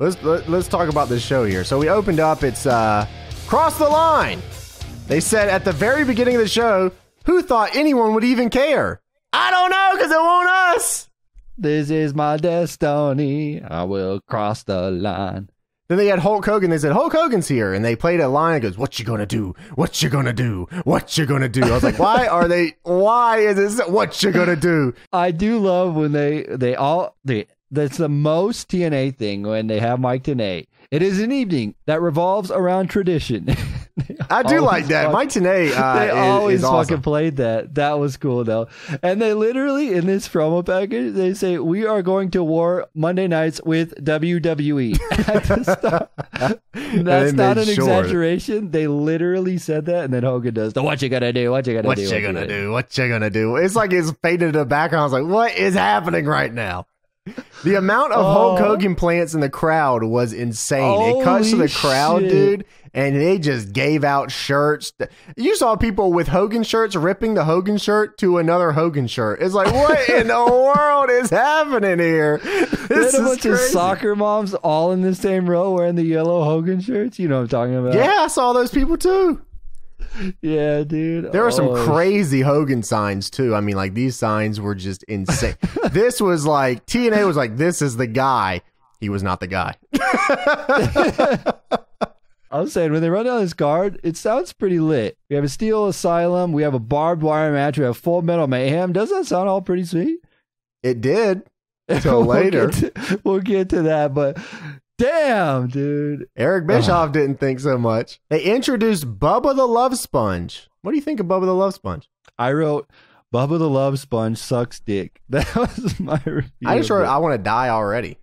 Let's talk about this show here. So we opened up. It's Cross the Line. They said at the very beginning of the show, who thought anyone would even care? I don't know, because it won't us. This is my destiny. I will cross the line. Then they had Hulk Hogan. They said, Hulk Hogan's here. And they played a line. It goes, what you gonna do? What you gonna do? What you gonna do? I was like, why is this what you gonna do? I do love when that's the most TNA thing when they have Mike Tenay. It is an evening that revolves around tradition. I do like that. Mike Tenay they always is awesome. fucking played that. That was cool, though. And they literally, in this promo package, they say, we are going to war Monday nights with WWE. That's not an exaggeration. They literally said that, and then Hogan does, what you gonna do? What you gonna do? What you gonna do? What you gonna do? It's like it's faded to the background. I was like, what is happening right now? The amount of Hulk Hogan plants in the crowd was insane. It cuts to the crowd, dude, and they just gave out shirts. You saw people with Hogan shirts ripping the Hogan shirt to another Hogan shirt. It's like, what in the world is happening here? This is a bunch of soccer moms all in the same row wearing the yellow Hogan shirts. You know what I'm talking about? Yeah, I saw those people too. Yeah, dude. There were some crazy Hogan signs too. I mean, like these signs were just insane. This was like TNA was like, this is the guy. He was not the guy. I was saying, when they run down this card, it sounds pretty lit. We have a Steel Asylum. We have a barbed wire match. We have Full Metal Mayhem. Doesn't that sound all pretty sweet? It did. Until later. We'll get to that, but damn, dude. Eric Bischoff didn't think so much. They introduced Bubba the Love Sponge. What do you think of Bubba the Love Sponge? I wrote, Bubba the Love Sponge sucks dick. That was my review. I just wrote, I want to die already.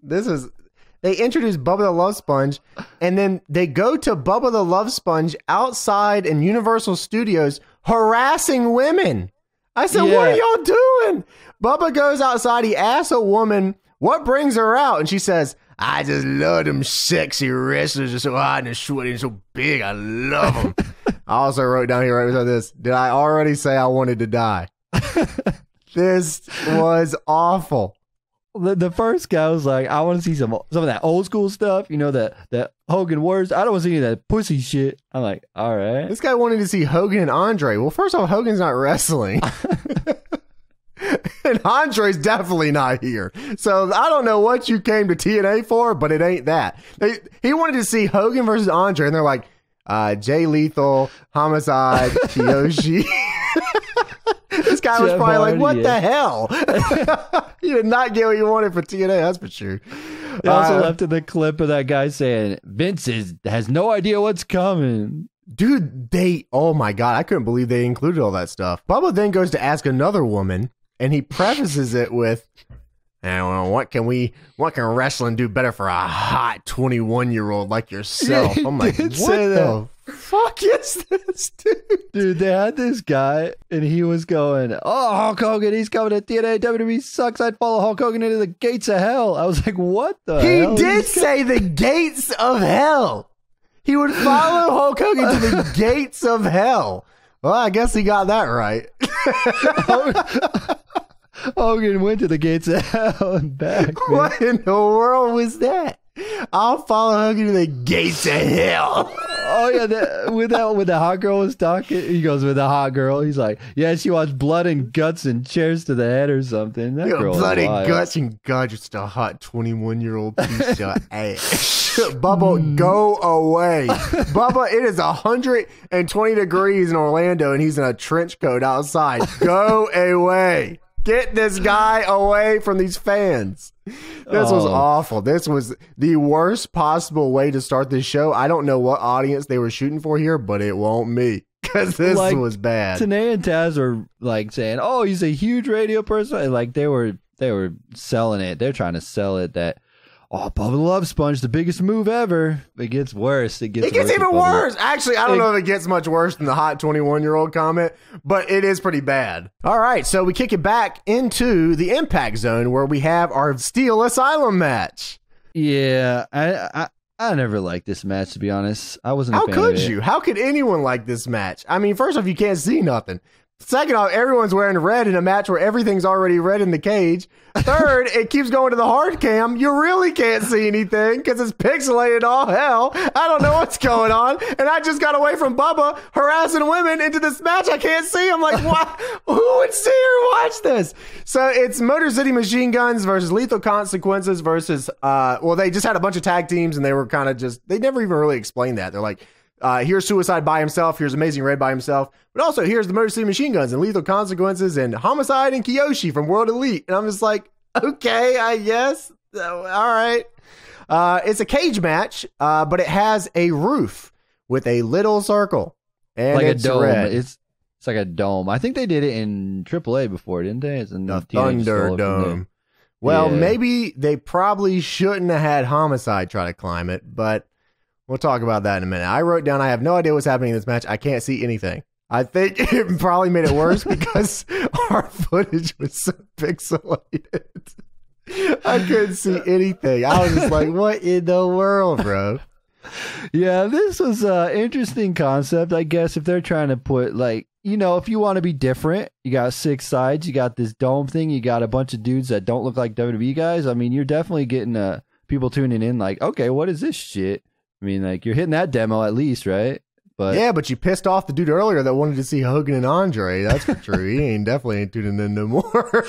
They introduced Bubba the Love Sponge, and then they go to Bubba the Love Sponge outside in Universal Studios harassing women. I said, What are y'all doing? Bubba goes outside. He asks a woman, what brings her out? And she says, I just love them sexy wrestlers. They're so hot and sweaty and so big. I love them. I also wrote down here right beside this, did I already say I wanted to die? This was awful. The first guy was like, I want to see some of that old school stuff, you know, that Hogan words. I don't want to see any of that pussy shit. I'm like, all right. This guy wanted to see Hogan and Andre. Well, first off, Hogan's not wrestling. And Andre's definitely not here. So I don't know what you came to TNA for, but it ain't that. He wanted to see Hogan versus Andre, and they're like, Jay Lethal, Homicide, Kiyoshi. This guy was probably like, what the hell? You did not get what you wanted for TNA, that's for sure. They also left in the clip of that guy saying, Vince has no idea what's coming. Dude, oh my God, I couldn't believe they included all that stuff. Bubba then goes to ask another woman, and he prefaces it with, what can wrestling do better for a hot 21-year-old like yourself? I'm like, what the fuck is this, dude? Dude, they had this guy, and he was going, Hulk Hogan, he's coming to TNA, WWE sucks, I'd follow Hulk Hogan into the gates of hell. I was like, what the hell? He did say the gates of hell. He would follow Hulk Hogan to the gates of hell. Well, I guess he got that right. Hogan went to the gates of hell and back. Man. What in the world was that? I'll follow Hogan to the gates of hell. Oh yeah, when the hot girl was talking, he goes, with the hot girl, he's like, yeah, she wants blood and guts and chairs to the head or something. That girl blood and guts and God, you're just a hot 21-year-old piece of ass. Bubba, go away. Bubba, it is 120 degrees in Orlando and he's in a trench coat outside. Go away. Get this guy away from these fans. This was awful. This was the worst possible way to start this show. I don't know what audience they were shooting for here, but it won't me because this was bad. Tenay and Taz were like saying, "Oh, he's a huge radio person." And like they were selling it. They're trying to sell it that, Bubba the Love Sponge, the biggest move ever. It gets worse. It gets even worse. Actually, I don't know if it gets much worse than the hot 21-year-old comment, but it is pretty bad. All right, so we kick it back into the Impact Zone where we have our Steel Asylum match. Yeah, I never liked this match, to be honest. I wasn't a fan of it. How could you? How could anyone like this match? I mean, first off, you can't see nothing. Second off, everyone's wearing red in a match where everything's already red in the cage. Third, it keeps going to the hard cam. You really can't see anything because it's pixelated all hell. I don't know what's going on. And I just got away from Bubba harassing women into this match. I can't see. I'm like, what? Who would sit here and watch this? So it's Motor City Machine Guns versus Lethal Consequences versus, well, they just had a bunch of tag teams and they were kind of just, they never even really explained that. They're like, here's Suicide by himself. Here's Amazing Red by himself. But also, here's the Motor City Machine Guns and Lethal Consequences and Homicide and Kiyoshi from World Elite. And I'm just like, okay, I guess. All right. It's a cage match, but it has a roof with a little circle. And like it's a dome. red. It's like a dome. I think they did it in AAA before, didn't they? It's in the Thunderdome. Well, maybe they probably shouldn't have had Homicide try to climb it, but we'll talk about that in a minute. I wrote down, I have no idea what's happening in this match. I can't see anything. I think it probably made it worse because our footage was so pixelated. I couldn't see anything. I was just like, what in the world, bro? Yeah, this was an interesting concept, I guess, if they're trying to put, like, you know, if you want to be different, you got 6 sides, you got this dome thing, you got a bunch of dudes that don't look like WWE guys. I mean, you're definitely getting people tuning in like, okay, what is this shit? I mean, like, you're hitting that demo at least, right? But yeah, but you pissed off the dude earlier that wanted to see Hogan and Andre. That's for true. He definitely ain't tuning in no more.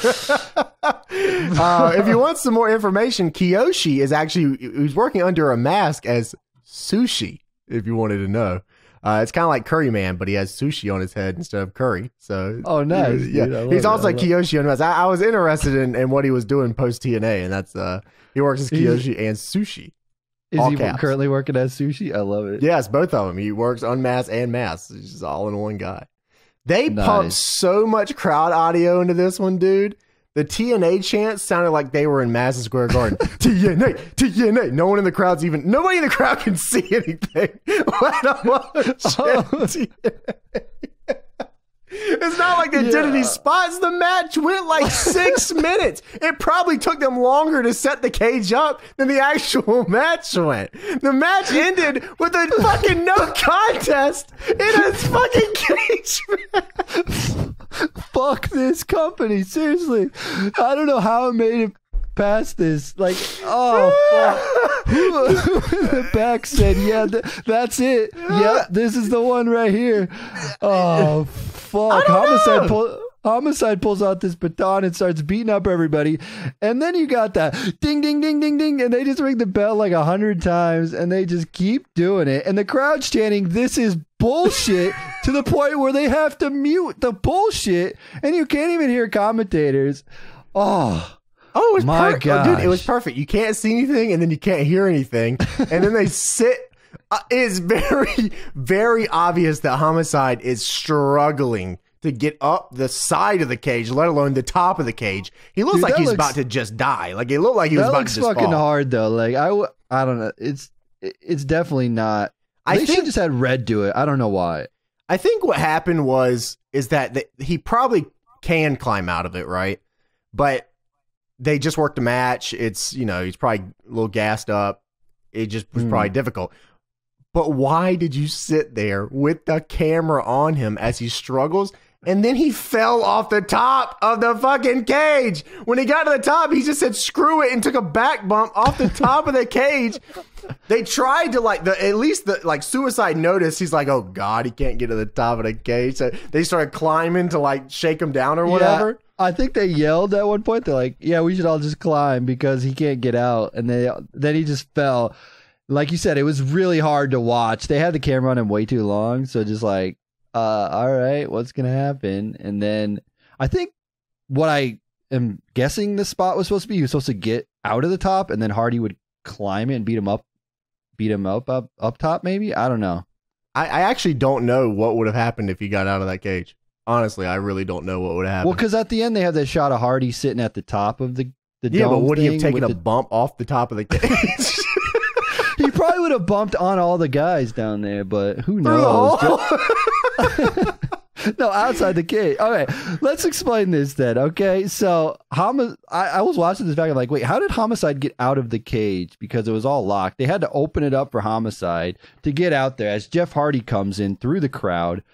If you want some more information, Kiyoshi is actually, he's working under a mask as Sushi, if you wanted to know. It's kind of like Curry Man, but he has sushi on his head instead of curry. So, oh, nice. Yeah, he's also like Kiyoshi on the mask. I was interested in what he was doing post TNA, and that's he works as Kiyoshi and Sushi. Is he currently working as Sushi? I love it. Yes, both of them. He works unmasked and masked. He's just all in one guy. They pumped so much crowd audio into this one, dude. The TNA chants sounded like they were in Madison Square Garden. TNA, TNA. Nobody in the crowd can see anything. Let alone chant TNA. It's not like they did any spots. The match went like 6 minutes. It probably took them longer to set the cage up than the actual match went. The match ended with a fucking no contest in a fucking cage match. Fuck this company. Seriously. I don't know how it made it past this. Like, oh, fuck. Who in the back said, yeah, that's it. Yep, this is the one right here. Oh, fuck. Homicide pulls out this baton and starts beating up everybody. And then you got that ding, ding, ding, ding, ding. And they just ring the bell like 100 times. And they just keep doing it. And the crowd's chanting, this is bullshit, to the point where they have to mute the bullshit. And you can't even hear commentators. Oh, it was my God, dude! It was perfect. You can't see anything, and then you can't hear anything, and then they sit. It's very, very obvious that Homicide is struggling to get up the side of the cage, let alone the top of the cage. He looks like he's about to just die. Like it looked like he was about to just fall. That looks fucking hard, though. Like I don't know. It's definitely not. They should just had Red do it. I don't know why. I think what happened is that he probably can climb out of it, right? But they just worked a match. It's, you know, he's probably a little gassed up. It just was probably difficult. But why did you sit there with the camera on him as he struggles? And then he fell off the top of the fucking cage. When he got to the top, he just said, screw it, and took a back bump off the top of the cage. They tried to at least Suicide noticed. He's like, oh God, he can't get to the top of the cage. So they started climbing to shake him down or whatever. Yeah. I think they yelled at one point. They're like, yeah, we should all just climb because he can't get out. And then he just fell. Like you said, it was really hard to watch. They had the camera on him way too long. So just like, all right, what's going to happen? And then I think what I am guessing the spot was supposed to be, he was supposed to get out of the top and then Hardy would climb it and beat him up top maybe. I don't know. I actually don't know what would have happened if he got out of that cage. Honestly, I really don't know what would have happened. Well, because at the end they have that shot of Hardy sitting at the top of the yeah, dome but would he have taken a bump off the top of the cage? He probably would have bumped on all the guys down there, but who knows? No, outside the cage. Okay, let's explain this then. Okay, so I was watching this back and like, wait, how did Homicide get out of the cage? Because it was all locked. They had to open it up for Homicide to get out there as Jeff Hardy comes in through the crowd.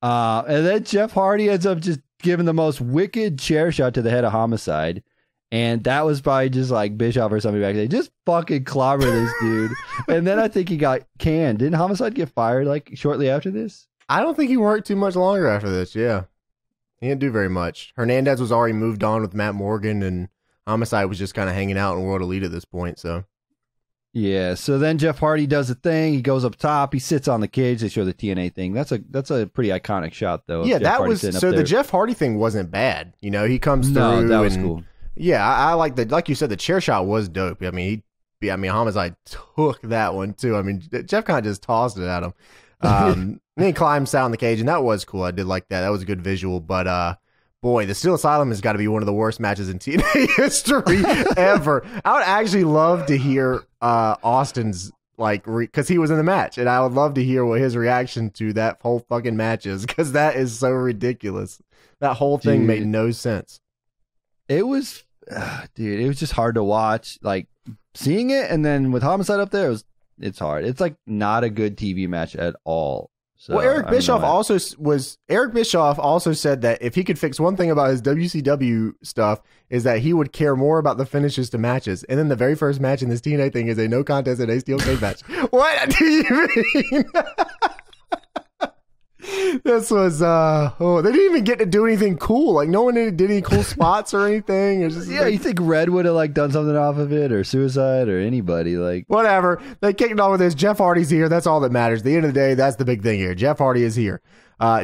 And then Jeff Hardy ends up just giving the most wicked chair shot to the head of Homicide. And that was probably just like Bischoff or somebody back there. Just fucking clobber this dude. And then I think he got canned. Didn't Homicide get fired like shortly after this? I don't think he worked too much longer after this. Yeah. He didn't do very much. Hernandez was already moved on with Matt Morgan, and Homicide was just kind of hanging out in World Elite at this point. So, yeah. So then Jeff Hardy does a thing. He goes up top. He sits on the cage. They show the TNA thing. That's a pretty iconic shot, though. Yeah, that was so. The Jeff Hardy thing wasn't bad. You know, he comes through. No, that was cool. Yeah, I like the, like you said, the chair shot was dope. I mean, Homicide took that one too. I mean, Jeff kind of just tossed it at him. Then he climbs down the cage, and that was cool. I did like that. That was a good visual. But boy, the Steel Asylum has got to be one of the worst matches in TNA history ever. I would actually love to hear Austin's because he was in the match, and I would love to hear what his reaction to that whole fucking match is, because that is so ridiculous. That whole thing made no sense. It was, dude, it was just hard to watch. Like, seeing it, and then with Homicide up there, it's hard. It's like not a good TV match at all. So, well, Eric Bischoff also said that if he could fix one thing about his WCW stuff, is that he would care more about the finishes to matches. And then the very first match in this TNA thing is a no contest and a steel cage match. What do you mean? This was they didn't even get to do anything cool. Like, no one did any cool spots or anything. It was just you think Red would have done something off of it, or Suicide, or anybody, like, whatever. They kicked it off with this. Jeff Hardy's here. That's all that matters. At the end of the day, that's the big thing here. Jeff Hardy is here.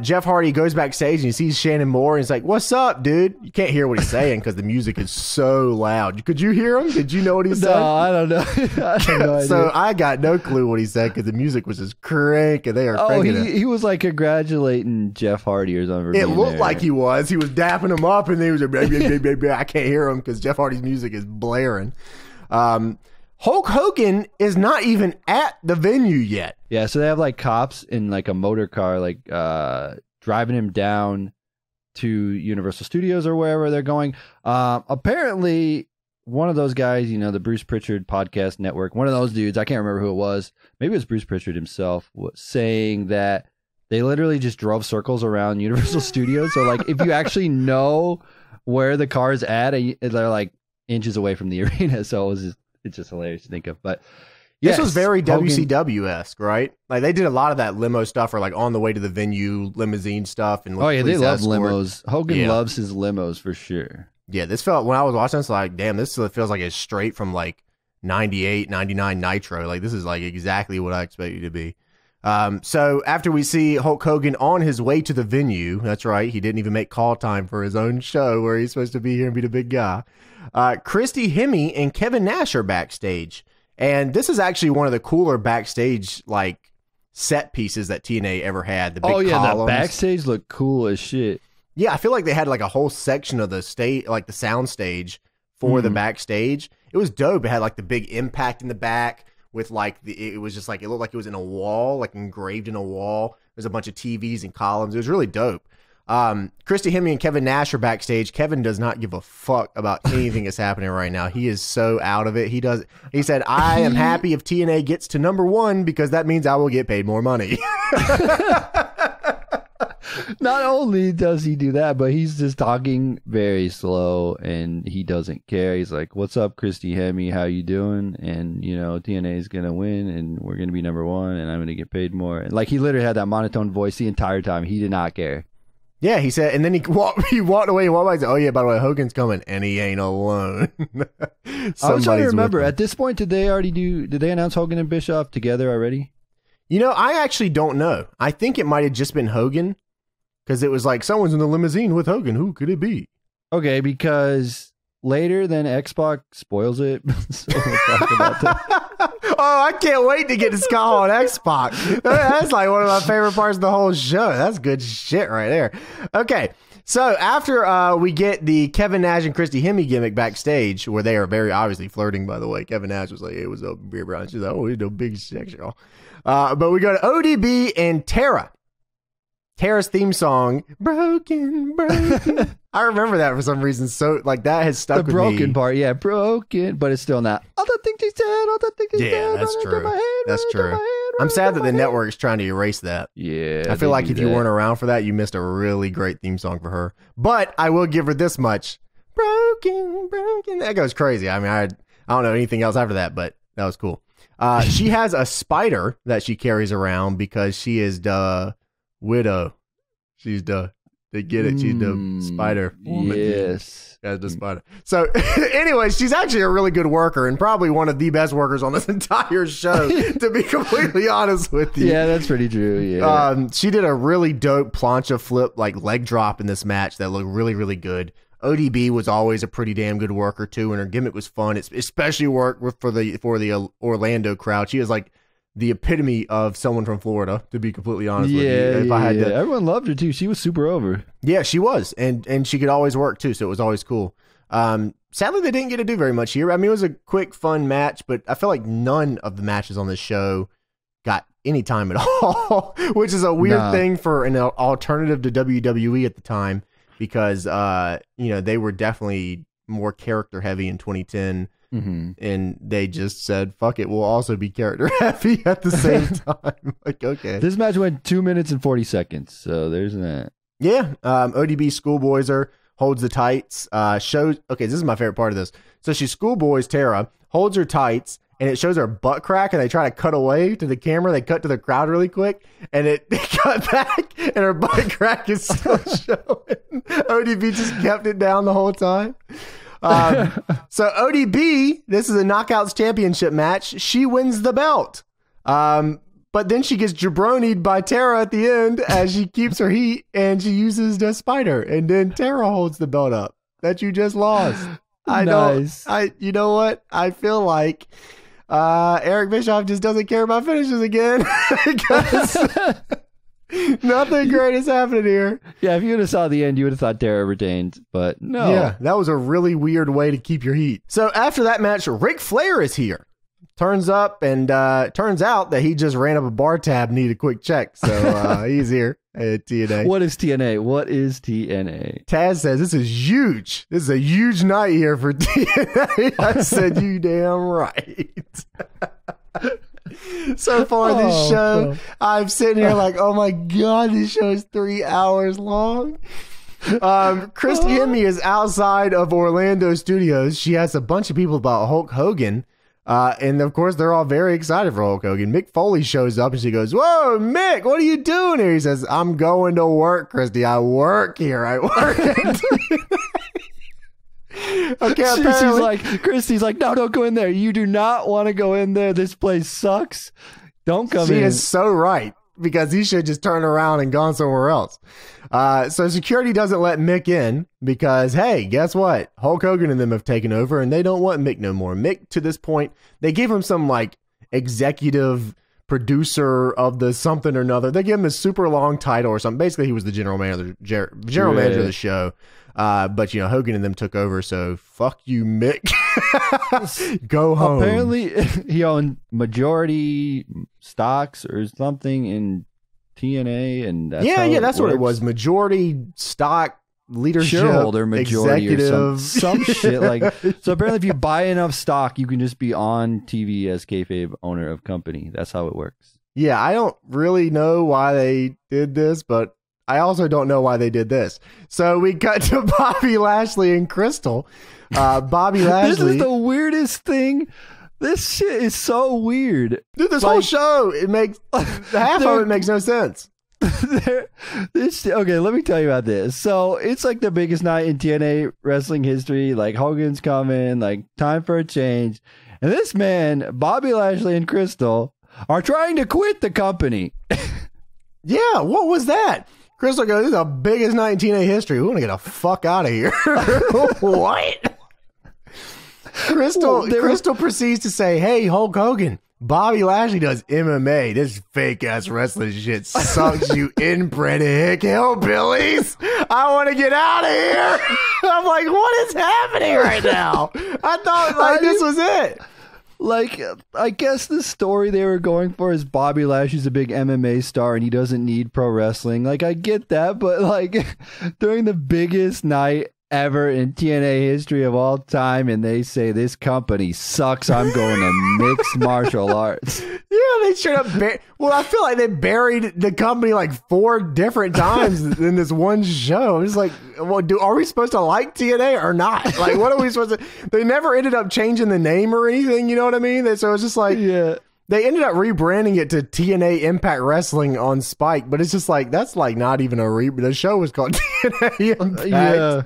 Jeff Hardy goes backstage and he sees Shannon Moore, and he's like, "What's up, dude?" You can't hear what he's saying because the music is so loud. Could you hear him? Did you know what he said? No, I don't know. I have no idea. So I got no clue what he said because the music was just cranking. They are cranking he was like congratulating Jeff Hardy or something. It looked like he was. He was dapping him up, and he was like, I can't hear him because Jeff Hardy's music is blaring. Hulk Hogan is not even at the venue yet. Yeah, so they have like cops in like a motor car, like driving him down to Universal Studios or wherever they're going. Apparently, one of those guys, the Bruce Pritchard Podcast Network, one of those dudes, I can't remember who it was. Maybe it was Bruce Pritchard himself, was saying that they literally just drove circles around Universal Studios. So like, if you actually know where the car's at, they're like inches away from the arena. So it's just hilarious to think of. But this was very WCW-esque, right? Like, they did a lot of that limo stuff, or like on the way to the venue limousine stuff. And they love limos. Hogan loves his limos for sure. Yeah, this felt, when I was watching this, like, damn, this feels like it's straight from like 98, 99 Nitro. Like, this is like exactly what I expected it to be. So after we see Hulk Hogan on his way to the venue, that's right, he didn't even make call time for his own show where he's supposed to be here and be the big guy. Christy Hemme and Kevin Nash are backstage, and this is actually one of the cooler backstage like set pieces that TNA ever had. The big columns. The backstage looked cool as shit. Yeah, I feel like they had like a whole section of the stage, like the sound stage for the backstage. It was dope. It had like the big impact in the back with like it was just like, it looked like it was in a wall, like engraved in a wall. There's a bunch of TVs and columns. It was really dope. Christy Hemme and Kevin Nash are backstage. Kevin does not give a fuck about anything that's happening right now. He is so out of it. He said, "I am happy if TNA gets to #1 because that means I will get paid more money." Not only does he do that, but he's just talking very slow, and he doesn't care. He's like, "What's up, Christy Hemme? How you doing? And TNA is gonna win, and we're gonna be #1, and I'm gonna get paid more." And like, he literally had that monotone voice the entire time. He did not care. Yeah, he said, and then he walked away. And walked by and said, "Oh yeah, by the way, Hogan's coming, and he ain't alone." I was trying to remember. At this point, did they announce Hogan and Bischoff together already? I actually don't know. I think it might have just been Hogan, because it was like, someone's in the limousine with Hogan. Who could it be? Okay, because later then X-Pac spoils it. So we'll talk about that. Oh, I can't wait to get to Skull on X-Pac. That's like one of my favorite parts of the whole show. That's good shit right there. Okay, so after we get the Kevin Nash and Christy Hemme gimmick backstage, where they are very obviously flirting, by the way. Kevin Nash was like, "Hey, what's up, beer brown?" She's like, "Oh, he's no big sexual." But we go to ODB and Tara. Tara's theme song, Broken. I remember that for some reason. So, like, that has stuck with me. The broken part, yeah, broken, but it's still not. All the things he said, all the things he said. Yeah, that's true. That's true. I'm sad that the network is trying to erase that. Yeah. I feel like if you weren't around for that, you missed a really great theme song for her. But I will give her this much. Broken. That goes crazy. I mean, I don't know anything else after that, but that was cool. She has a spider that she carries around because she is the widow. She's they get it. She's the spider woman. Yes. That's the spider. So anyway, she's actually a really good worker and probably one of the best workers on this entire show, to be completely honest with you. Yeah, that's pretty true. Yeah. She did a really dope plancha flip, like leg drop in this match that looked really, really good. ODB was always a pretty damn good worker too, and her gimmick was fun. It's especially worked for the Orlando crowd. She is like the epitome of someone from Florida, to be completely honest with you. If I had to, everyone loved her too. She was super over. Yeah, she was, and she could always work too, so it was always cool. Sadly, they didn't get to do very much here. I mean, it was a quick, fun match, but I feel like none of the matches on this show got any time at all, which is a weird thing for an alternative to WWE at the time. Because, they were definitely more character heavy in 2010. Mm-hmm. And they just said, fuck it, we'll also be character heavy at the same time. Like, okay. This match went 2 minutes and 40 seconds. So there's that. Yeah. ODB schoolboyser, holds the tights. Shows, okay, this is my favorite part of this. So she schoolboys Tara, holds her tights, and it shows her butt crack, and they try to cut away to the camera. They cut to the crowd really quick, and it cut back, and her butt crack is still showing. ODB just kept it down the whole time. So ODB, this is a Knockouts Championship match. She wins the belt. But then she gets jabronied by Tara at the end as she keeps her heat, and she uses the spider, and then Tara holds the belt up that you just lost. You know what? I feel like Eric Bischoff just doesn't care about finishes again because nothing great is happening here. Yeah, if you would have saw the end, you would have thought Tara retained, but no. Yeah, that was a really weird way to keep your heat. So after that match, Ric Flair is here. Turns up and turns out that he just ran up a bar tab and needed a quick check. So he's here at TNA. What is TNA? Taz says, this is huge. This is a huge night here for TNA. I said, you damn right. So far this show, I'm sitting here like, oh my God, this show is 3 hours long. Christy Hemme is outside of Orlando studios. She has a bunch of people about Hulk Hogan. And of course, they're all very excited for Hulk Hogan. Mick Foley shows up and she goes, whoa, Mick, what are you doing here? He says, I'm going to work, Christy. I work here. I work. Okay, Christy's like, no, don't go in there. You do not want to go in there. This place sucks. Don't come in. She is so right, because he should just turn around and gone somewhere else. So security doesn't let Mick in because, hey, guess what? Hulk Hogan and them have taken over and they don't want Mick no more. Mick, to this point, they gave him some like executive producer of the something or another. They gave him a super long title or something. Basically, he was the general manager of the show. But Hogan and them took over, so fuck you, Mick. Go home. Apparently, he owned majority stocks or something in TNA, and that's what it was. Majority stock leadership, shareholder majority, executive, or some shit like. So apparently, if you buy enough stock, you can just be on TV as kayfabe owner of company. That's how it works. Yeah, I don't really know why they did this, but I also don't know why they did this. So we cut to Bobby Lashley and Crystal. Bobby Lashley. This is the weirdest thing. This shit is so weird. Dude, this whole show, half of it makes no sense. Okay, let me tell you about this. So it's like the biggest night in TNA wrestling history. Like Hogan's coming, like time for a change. And this man, Bobby Lashley and Crystal, are trying to quit the company. Yeah, what was that? Crystal goes, this is the biggest night in TNA history. We want to get the fuck out of here. What? Crystal proceeds to say, hey, Hulk Hogan, Bobby Lashley does MMA. This fake ass wrestling shit sucks, you inbred hick hillbillies. I want to get out of here. I'm like, what is happening right now? I thought this was it. Like, I guess the story they were going for is Bobby Lashley's a big MMA star and he doesn't need pro wrestling. Like, I get that, but like during the biggest night ever in TNA history of all time, and they say this company sucks, I'm going to mixed martial arts. Yeah, they straight up. Well, I feel like they buried the company like 4 different times in this one show. It's like, well, are we supposed to like TNA or not? Like, what are we supposed to? They never ended up changing the name or anything. You know what I mean? So it's just like, Yeah. They ended up rebranding it to TNA Impact Wrestling on Spike, but it's just like that's like not even a the show was called TNA Impact. Yeah.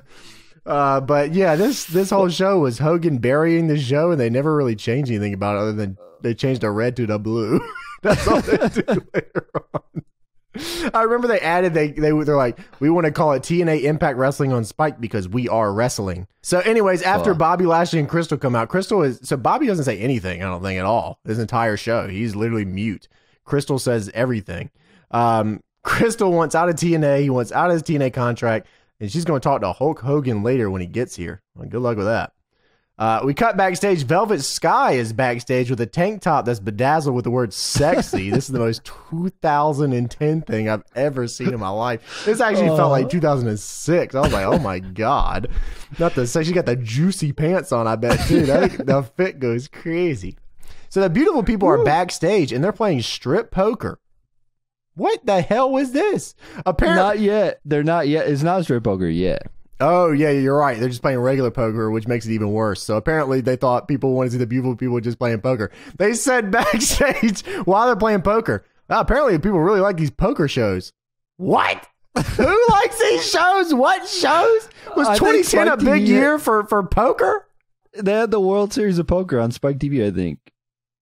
But yeah, this whole show was Hogan burying the show, and they never really changed anything about it other than they changed the red to the blue. That's all they do later on. I remember they added they're like, we want to call it TNA Impact Wrestling on Spike because we are wrestling. So anyways, after Bobby Lashley and Crystal come out, Bobby doesn't say anything, I don't think, at all. This entire show. He's literally mute. Crystal says everything. Crystal wants out of TNA. He wants out of his TNA contract. And she's going to talk to Hulk Hogan later when he gets here. Well, good luck with that. We cut backstage. Velvet Sky is backstage with a tank top that's bedazzled with the word sexy. This is the most 2010 thing I've ever seen in my life. This actually felt like 2006. I was like, oh my God. Not the sex. She got the juicy pants on, I bet, too. The fit goes crazy. So the beautiful people are backstage and they're playing strip poker. What the hell was this? Apparently, not yet. They're not yet. It's not strip poker yet. Oh, yeah, you're right. They're just playing regular poker, which makes it even worse. So apparently they thought people wanted to see the beautiful people just playing poker. They said backstage while they're playing poker, apparently people really like these poker shows. What? Who likes these shows? What shows? Was 2010 a big year for poker? They had the World Series of Poker on Spike TV, I think.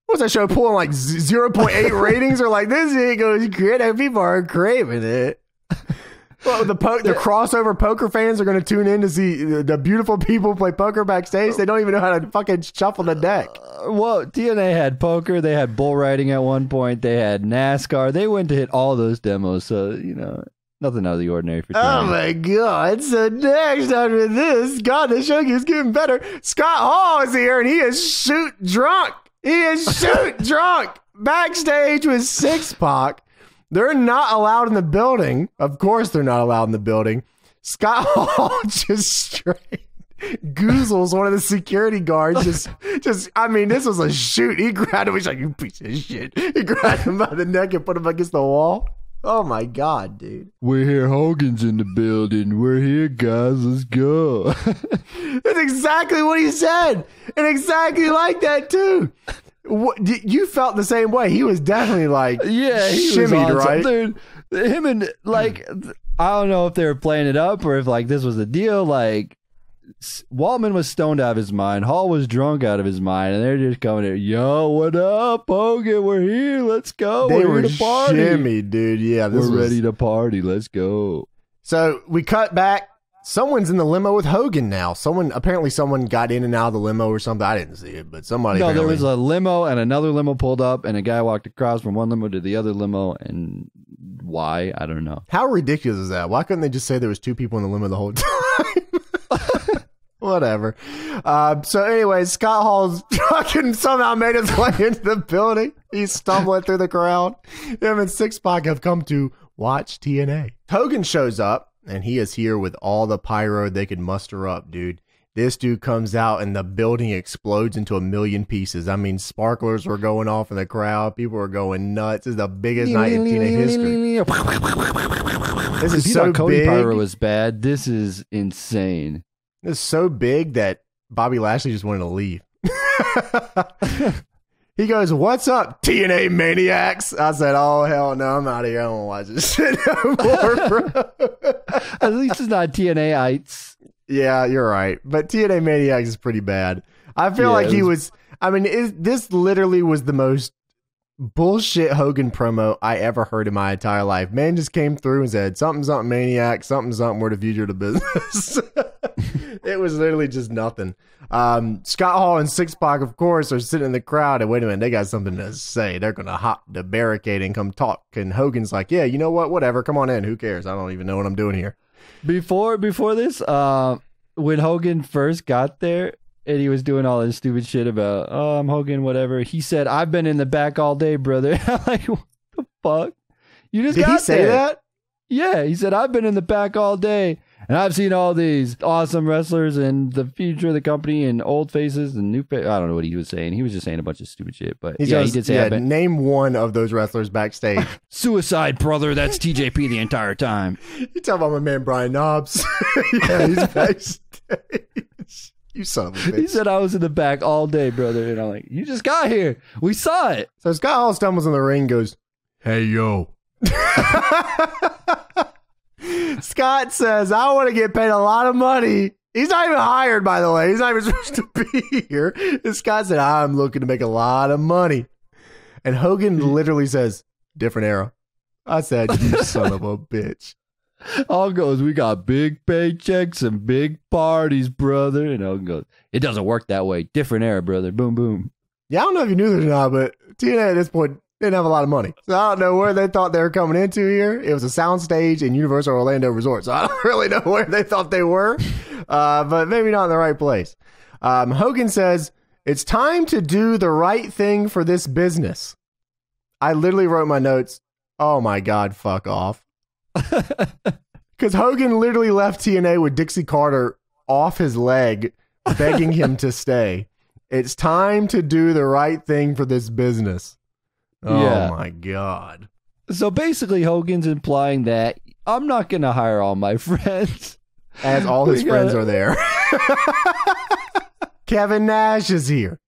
What was that show pulling like 0.8 ratings? Or like, this ain't goes great. People are craving it. Well, the crossover poker fans are going to tune in to see the beautiful people play poker backstage. They don't even know how to fucking shuffle the deck. Well, TNA had poker. They had bull riding at one point. They had NASCAR. They went to hit all those demos. So, you know, nothing out of the ordinary for TNA. Oh, my God. So next after this, God, the show keeps getting better. Scott Hall is here, and he is shoot drunk. Backstage with Six-Pac. They're not allowed in the building. Of course they're not allowed in the building. Scott Hall just straight goozles one of the security guards. I mean, this was a shoot. He grabbed him. He's like, you piece of shit. He grabbed him by the neck and put him against the wall. Oh, my God, dude. We're here. Hogan's in the building. We're here, guys. Let's go. That's exactly what he said. And exactly like that, too. You felt the same way. He was definitely like, yeah, he shimmied, was right? Dude, him and like, I don't know if they were playing it up or if like this was a deal. Like, Waltman was stoned out of his mind. Hall was drunk out of his mind, and they're just coming here. Yo, what up, Hogan? We're here. Let's go. We're here to party. Shimmy, dude. Yeah, we're ready to party. Let's go. So we cut back. Someone's in the limo with Hogan now. Apparently someone got in and out of the limo or something. I didn't see it, but somebody. No, there was a limo and another limo pulled up, and a guy walked across from one limo to the other limo. And why? I don't know. How ridiculous is that? Why couldn't they just say there was 2 people in the limo the whole time? Whatever. So anyway, Scott Hall's fucking somehow made his way into the building. He's stumbling through the crowd. Him and Six-Pac have come to watch TNA. Hogan shows up. And he is here with all the pyro they could muster up, dude. This dude comes out and the building explodes into 1,000,000 pieces. I mean, sparklers were going off in the crowd. People were going nuts. This is the biggest night in TNA history. This is so Cody big. Pyro was bad. This is insane. It's so big that Bobby Lashley just wanted to leave. He goes, what's up, TNA maniacs? I said, oh, hell no, I'm out of here. I don't want to watch this shit no more, bro. At least it's not TNA-ites. Yeah, you're right. But TNA maniacs is pretty bad. I feel like he was, I mean, this literally was the most bullshit Hogan promo I ever heard in my entire life. Man just came through and said, something, something maniac, something, something, we're the future of the business. It was literally just nothing. Scott Hall and Six-Pac, of course, are sitting in the crowd and wait a minute, they got something to say. They're going to hop the barricade and come talk. And Hogan's like, yeah, you know what? Whatever. Come on in. Who cares? I don't even know what I'm doing here. Before this, when Hogan first got there, and he was doing all this stupid shit about, oh, I'm Hogan, whatever. He said, I've been in the back all day, brother. I'm like, what the fuck? You just Did got he say there. that? Yeah, he said, I've been in the back all day, and I've seen all these awesome wrestlers and the future of the company and old faces and new faces. I don't know what he was saying. He was just saying a bunch of stupid shit. But he did say, name one of those wrestlers backstage. Suicide, brother. That's TJP the entire time. You talking about my man Brian Knobs. Yeah, he's backstage. You son of a bitch. He said, I was in the back all day, brother. And I'm like, you just got here. We saw it. So Scott Hall stumbles in the ring and goes, hey, yo. Scott says, I want to get paid a lot of money. He's not even hired, by the way. He's not even supposed to be here. And Scott said, I'm looking to make a lot of money. And Hogan literally says, different era. I said, you son of a bitch. All goes, we got big paychecks and big parties, brother. And Hogan goes, it doesn't work that way. Different era, brother. Boom, boom. Yeah, I don't know if you knew this or not, but TNA at this point didn't have a lot of money. So I don't know where they thought they were coming into here. It was a soundstage in Universal Orlando Resort. So I don't really know where they thought they were, but maybe not in the right place. Hogan says, it's time to do the right thing for this business. I literally wrote my notes. Oh my God, fuck off. Because Hogan literally left TNA with Dixie Carter off his leg, begging him to stay. It's time to do the right thing for this business. Oh my God. So basically Hogan's implying that I'm not going to hire all my friends. As all his friends are there. Kevin Nash is here.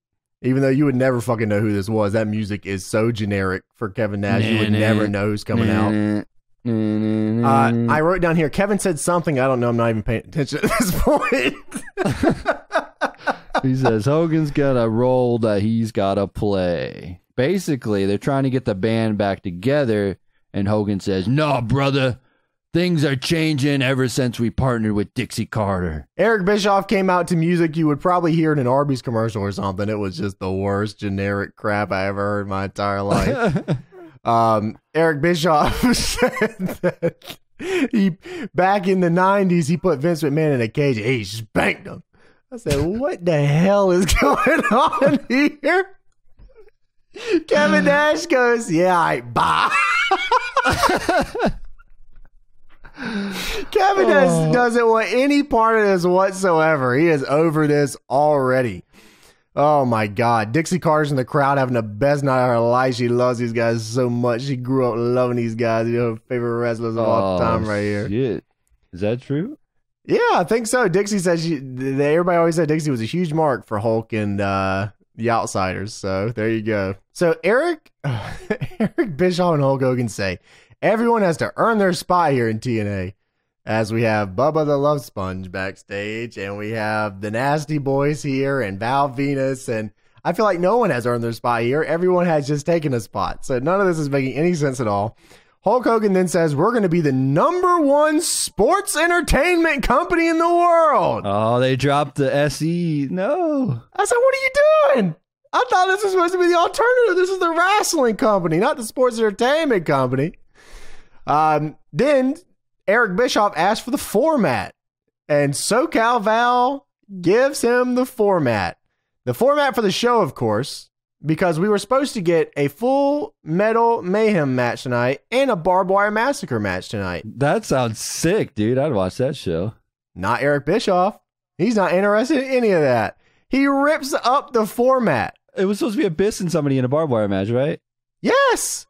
Even though you would never fucking know who this was. That music is so generic for Kevin Nash. You would never know who's coming out. I wrote down here, Kevin said something. I don't know. I'm not even paying attention at this point. He says Hogan's got a role that he's got to play. Basically, they're trying to get the band back together, and Hogan says, no, brother, things are changing ever since we partnered with Dixie Carter. Eric Bischoff came out to music you would probably hear in an Arby's commercial or something. It was just the worst generic crap I ever heard in my entire life. Eric Bischoff said that back in the 90s, he put Vince McMahon in a cage and he spanked him. I said, what the hell is going on here? Kevin Nash goes, yeah, bye. Kevin doesn't want any part of this whatsoever. He is over this already. Oh my God. Dixie Carter's in the crowd having the best night of her life. She loves these guys so much. She grew up loving these guys. You know, her favorite wrestlers of all time right here. Shit. Is that true? Yeah, I think so. Dixie said everybody always said Dixie was a huge mark for Hulk and the Outsiders. So there you go. So Eric Bischoff and Hulk Hogan say everyone has to earn their spot here in TNA. As we have Bubba the Love Sponge backstage, and we have the Nasty Boys here, and Val Venus, and I feel like no one has earned their spot here. Everyone has just taken a spot. So none of this is making any sense at all. Hulk Hogan then says, we're going to be the #1 sports entertainment company in the world. Oh, they dropped the SE. No. I said, what are you doing? I thought this was supposed to be the alternative. This is the wrestling company, not the sports entertainment company. Then Eric Bischoff asked for the format, and SoCal Val gives him the format. The format for the show, of course, because we were supposed to get a full Metal Mayhem match tonight and a Barbed Wire Massacre match tonight. That sounds sick, dude. I'd watch that show. Not Eric Bischoff. He's not interested in any of that. He rips up the format. It was supposed to be Abyss and somebody in a barbed wire match, right? Yes.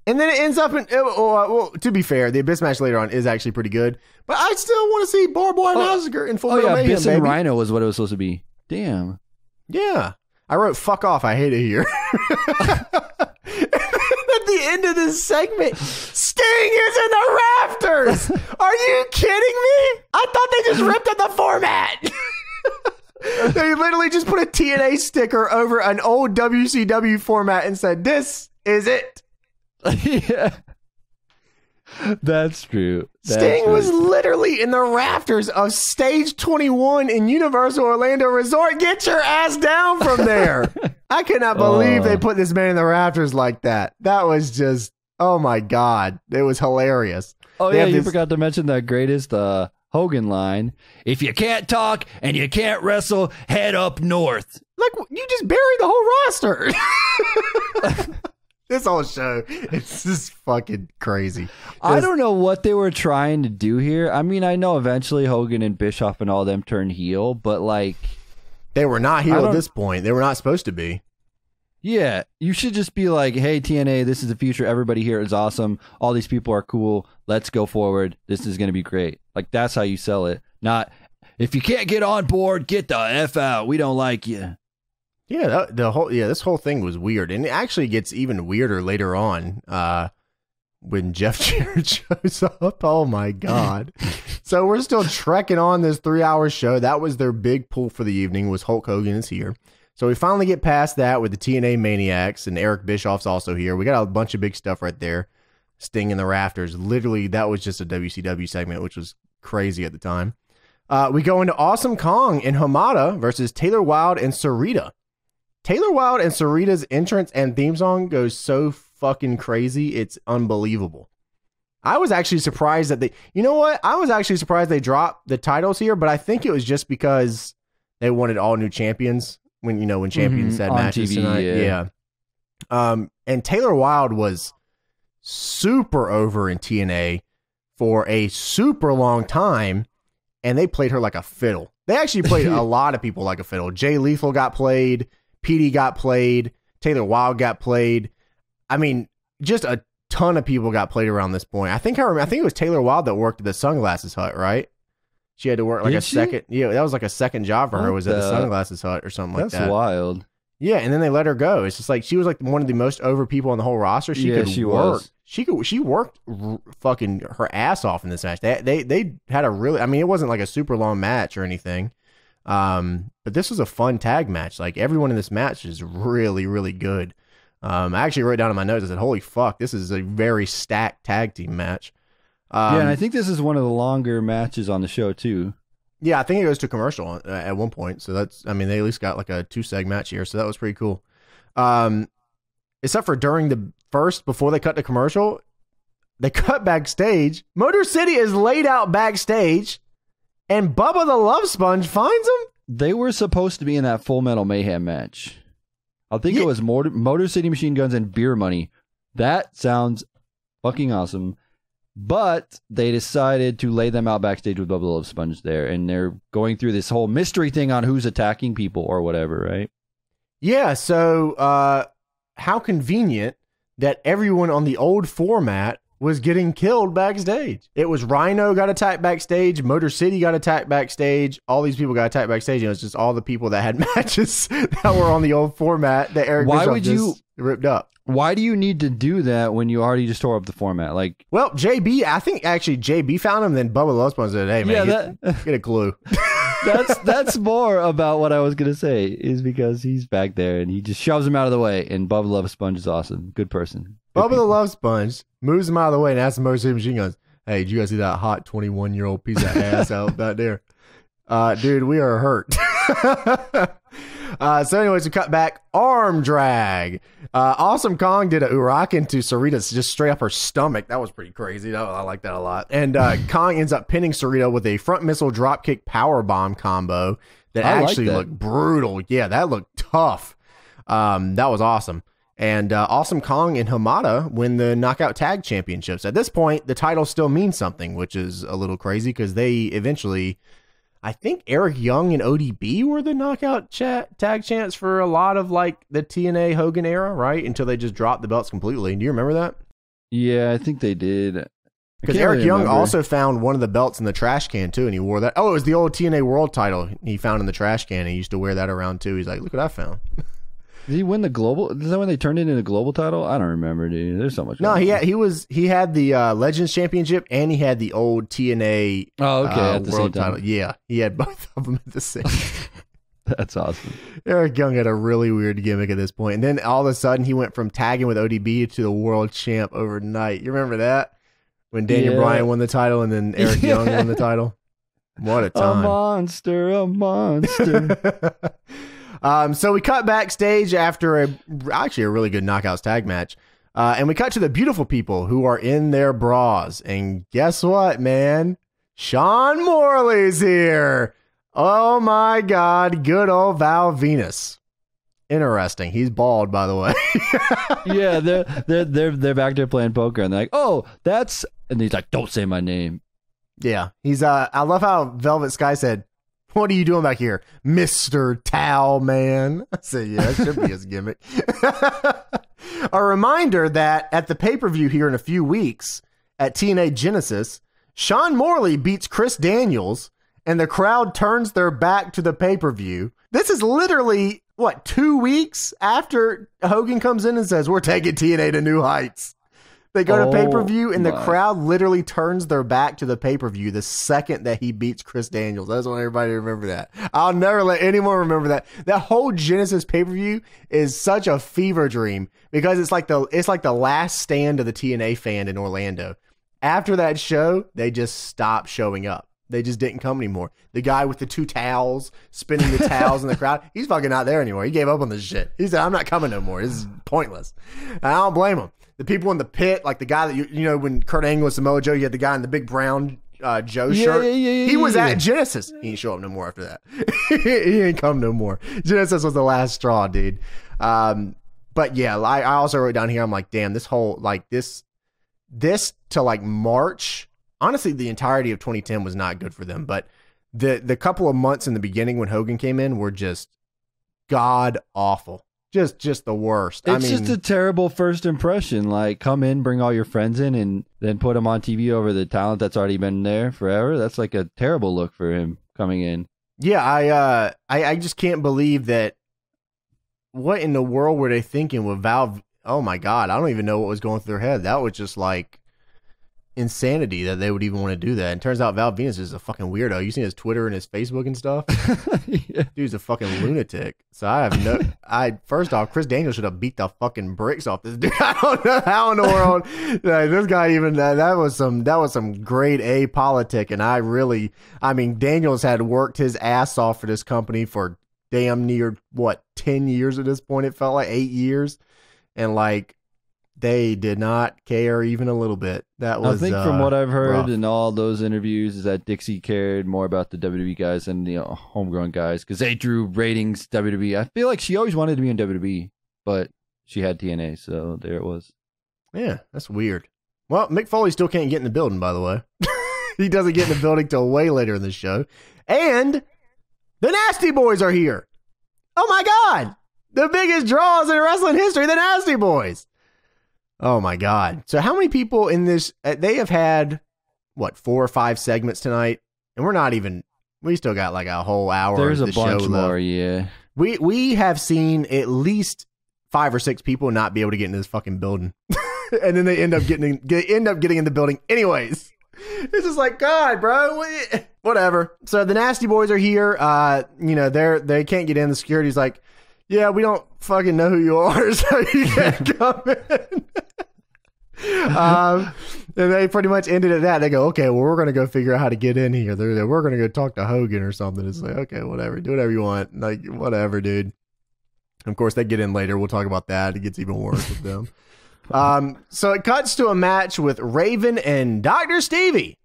And then it ends up in, well, to be fair, the Abyss match later on is actually pretty good. But I still want to see Barbed Wire Massacre in full Metal Mayhem, Abyss and Rhino was what it was supposed to be. Damn. Yeah. I wrote, fuck off, I hate it here. At the end of this segment, Sting is in the rafters. Are you kidding me? I thought they just ripped up the format. They literally just put a TNA sticker over an old WCW format and said, this is it. Yeah. That's true. Sting was literally in the rafters of Stage 21 in Universal Orlando Resort. Get your ass down from there. I cannot believe they put this man in the rafters like that. That was just, oh my God. It was hilarious. Oh, yeah, you forgot to mention the greatest Hogan line. If you can't talk and you can't wrestle, head up north. Like, you just buried the whole roster. This whole show, it's just fucking crazy. I don't know what they were trying to do here. I mean, I know eventually Hogan and Bischoff and all them turned heel, but like... They were not heel at this point. They were not supposed to be. Yeah, you should just be like, hey, TNA, this is the future. Everybody here is awesome. All these people are cool. Let's go forward. This is going to be great. Like, that's how you sell it. Not, if you can't get on board, get the F out. We don't like you. Yeah, this whole thing was weird, and it actually gets even weirder later on when Jeff Jarrett shows up. Oh my god! So we're still trekking on this 3-hour show. That was their big pull for the evening. Was Hulk Hogan is here. So we finally get past that with the TNA Maniacs, and Eric Bischoff's also here. We got a bunch of big stuff right there. Sting in the rafters. Literally, that was just a WCW segment, which was crazy at the time. We go into Awesome Kong and Hamada versus Taylor Wilde and Sarita. Taylor Wilde and Sarita's entrance and theme song goes so fucking crazy. It's unbelievable. I was actually surprised that you know what? I was actually surprised they dropped the titles here, but I think it was just because they wanted all new champions when champions had matches TV, tonight. Yeah. And Taylor Wilde was super over in TNA for a super long time, and they played her like a fiddle. They actually played a lot of people like a fiddle. Jay Lethal got played. Petey got played. Taylor Wilde got played. I mean, just a ton of people got played around this point. I think it was Taylor Wilde that worked at the Sunglasses Hut, right? She had to work like second. Yeah, that was like a second job for her. Was at the Sunglasses Hut or something like that. That's wild. Yeah, and then they let her go. It's just like she was like one of the most over people on the whole roster. She work. She worked fucking her ass off in this match. They had a really. I mean, it wasn't like a super long match or anything. But this was a fun tag match. Like, everyone in this match is really, really good. I actually wrote down in my notes, I said, holy fuck, this is a very stacked tag team match. Yeah, and I think this is one of the longer matches on the show, too. Yeah, I think it goes to commercial at one point. So they at least got like a 2-seg match here. So that was pretty cool. Except for before they cut to commercial, they cut backstage. Motor City is laid out backstage. And Bubba the Love Sponge finds him? They were supposed to be in that Full Metal Mayhem match. I think it was Motor City Machine Guns and Beer Money. That sounds fucking awesome. But they decided to lay them out backstage with Bubba the Love Sponge there. And they're going through this whole mystery thing on who's attacking people or whatever, right? Yeah, so how convenient that everyone on the old format was getting killed backstage. It was Rhino got attacked backstage, Motor City got attacked backstage, all these people got attacked backstage, and it was just all the people that had matches that were on the old format that Eric Bischoff just ripped up. Why do you need to do that when you already just tore up the format? Like, well, I think actually JB found him, then Bubba Love Sponge said, hey man, get a clue. That's more about what I was gonna say, is because he's back there and he just shoves him out of the way, and Bubba Love Sponge is awesome. Good person. Bubba the Love Sponge moves him out of the way and asks the Motor City Machine Guns, hey, did you guys see that hot 21-year-old piece of ass out back there? Dude, we are hurt. So anyways, we cut back. Arm drag. Awesome Kong did a Uraken to Sarita just straight up her stomach. That was pretty crazy. I like that a lot. And Kong ends up pinning Sarita with a front missile dropkick power bomb combo that actually looked brutal. Yeah, that looked tough. That was awesome. And Awesome Kong and Hamada win the Knockout Tag Championships. At this point, the title still means something, which is a little crazy because they eventually, I think Eric Young and ODB were the Knockout Tag Champs for a lot of like the TNA Hogan era, right? Until they just dropped the belts completely. Do you remember that? Yeah, I think they did. Because Eric Young also found one of the belts in the trash can too, and he wore that. Oh, it was the old TNA World title he found in the trash can. And he used to wear that around too. He's like, look what I found. Did he win the global? Is that when they turned it into the global title? I don't remember, dude. There's so much. No, he had the Legends Championship and he had the old TNA at the World same time. title. Yeah, he had both of them at the same. That's awesome. Eric Young had a really weird gimmick at this point, and then all of a sudden he went from tagging with ODB to the World Champ overnight. You remember that when Daniel Bryan won the title and then Eric Young won the title? What a time! A monster. So we cut backstage after actually a really good Knockouts tag match. And we cut to the beautiful people who are in their bras. And guess what, man? Sean Morley's here. Oh my God, good old Val Venus. Interesting. He's bald, by the way. Yeah, they're back there playing poker, and they're like, "Oh, that's," and he's like, "Don't say my name." Yeah, he's. I love how Velvet Sky said, "What are you doing back here, Mr. Towel Man?" I said, "Yeah, that should be his gimmick." A reminder that at the pay-per-view here in a few weeks at TNA Genesis, Sean Morley beats Chris Daniels, and the crowd turns their back to the pay-per-view. This is literally, 2 weeks after Hogan comes in and says, "We're taking TNA to new heights." They go to pay-per-view, and the crowd literally turns their back to the pay-per-view the second that he beats Chris Daniels. I just want everybody to remember that. I'll never let anyone remember that. That whole Genesis pay-per-view is such a fever dream because it's like the last stand of the TNA fan in Orlando. After that show, they just stopped showing up. They just didn't come anymore. The guy with the 2 towels, spinning the towels in the crowd, he's fucking not there anymore. He gave up on this shit. He said, "I'm not coming no more. This is pointless." And I don't blame him. The people in the pit, like the guy that, you know, when Kurt Angle was Samoa Joe, you had the guy in the big brown Joe shirt. He was at Genesis. He ain't show up no more after that. He ain't come no more. Genesis was the last straw, dude. But yeah, I also wrote down here, I'm like, damn, this whole, like, this to like March, honestly, the entirety of 2010 was not good for them. But the couple of months in the beginning when Hogan came in were just god awful. Just the worst. It's just a terrible first impression. Like, come in, bring all your friends in, and then put them on TV over the talent that's already been there forever. That's like a terrible look for him coming in. Yeah, I just can't believe that. What in the world were they thinking with Val? Oh my God, I don't even know what was going through their head. That was just like insanity that they would even want to do that. And turns out Val Venus is a fucking weirdo. You seen his Twitter and his Facebook and stuff? Yeah. Dude's a fucking lunatic. So first off, Chris Daniels should have beat the fucking bricks off this dude. I don't know how in the world this guy even, that was some grade A politic. And Daniels had worked his ass off for this company for damn near 10 years at this point. It felt like 8 years. And like, they did not care even a little bit. That was, I think from what I've heard rough. in all those interviews is that Dixie cared more about the WWE guys than the homegrown guys because they drew ratings WWE. I feel like she always wanted to be in WWE, but she had TNA, so there it was. Yeah, that's weird. Well, Mick Foley still can't get in the building, by the way. He doesn't get in the building till way later in the show. And the Nasty Boys are here. Oh my God. The biggest draws in wrestling history, the Nasty Boys. Oh my God. So how many people in this, they have had, 4 or 5 segments tonight? And we still got like a whole hour There's of the a bunch show more, left. yeah. We have seen at least 5 or 6 people not be able to get into this fucking building. And then they end up getting in the building anyways. It's just like, God, bro, whatever. So the Nasty Boys are here. They can't get in. The security's like, yeah, we don't fucking know who you are, so you can't come in. And they pretty much ended at that. They go, okay, well, we're going to go figure out how to get in here. We're going to go talk to Hogan or something. It's like, okay, whatever. Do whatever you want. Like, whatever, dude. Of course, they get in later. We'll talk about that. It gets even worse with them. So it cuts to a match with Raven and Dr. Stevie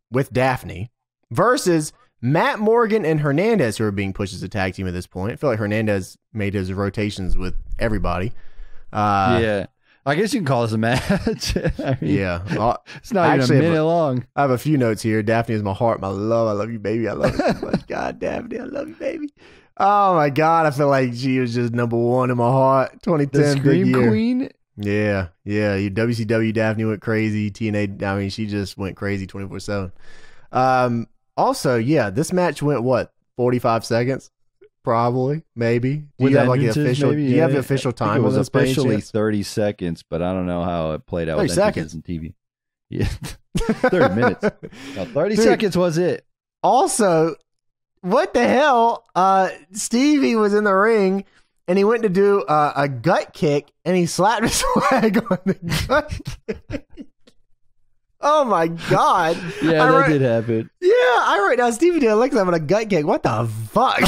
with Daphne versus Matt Morgan and Hernandez, who are being pushed as a tag team at this point. I feel like Hernandez made his rotations with everybody. Yeah. I guess you can call this a match. Yeah. It's not even a minute long. I have a few notes here. Daphne is my heart, my love. I love you, baby. I love you so much. God, Daphne, I love you, baby. Oh, my God. I feel like she was just number one in my heart. 2010, the Scream big year. Queen? Yeah. WCW Daphne went crazy. TNA, she just went crazy 24/7. Also, yeah, this match went, 45 seconds? Probably, maybe. Do you have like the official? Maybe, do you have the official time? It was on this by any officially chance? 30 seconds, but I don't know how it played out 30 with seconds. and TV. Yeah, 30 minutes. No, 30 Dude. seconds was it. Also, what the hell? Stevie was in the ring and he went to do a gut kick and he slapped his leg on the gut kick. Oh my God. Yeah, that did happen. Yeah, I wrote down Stevie did like having a gut kick. What the fuck?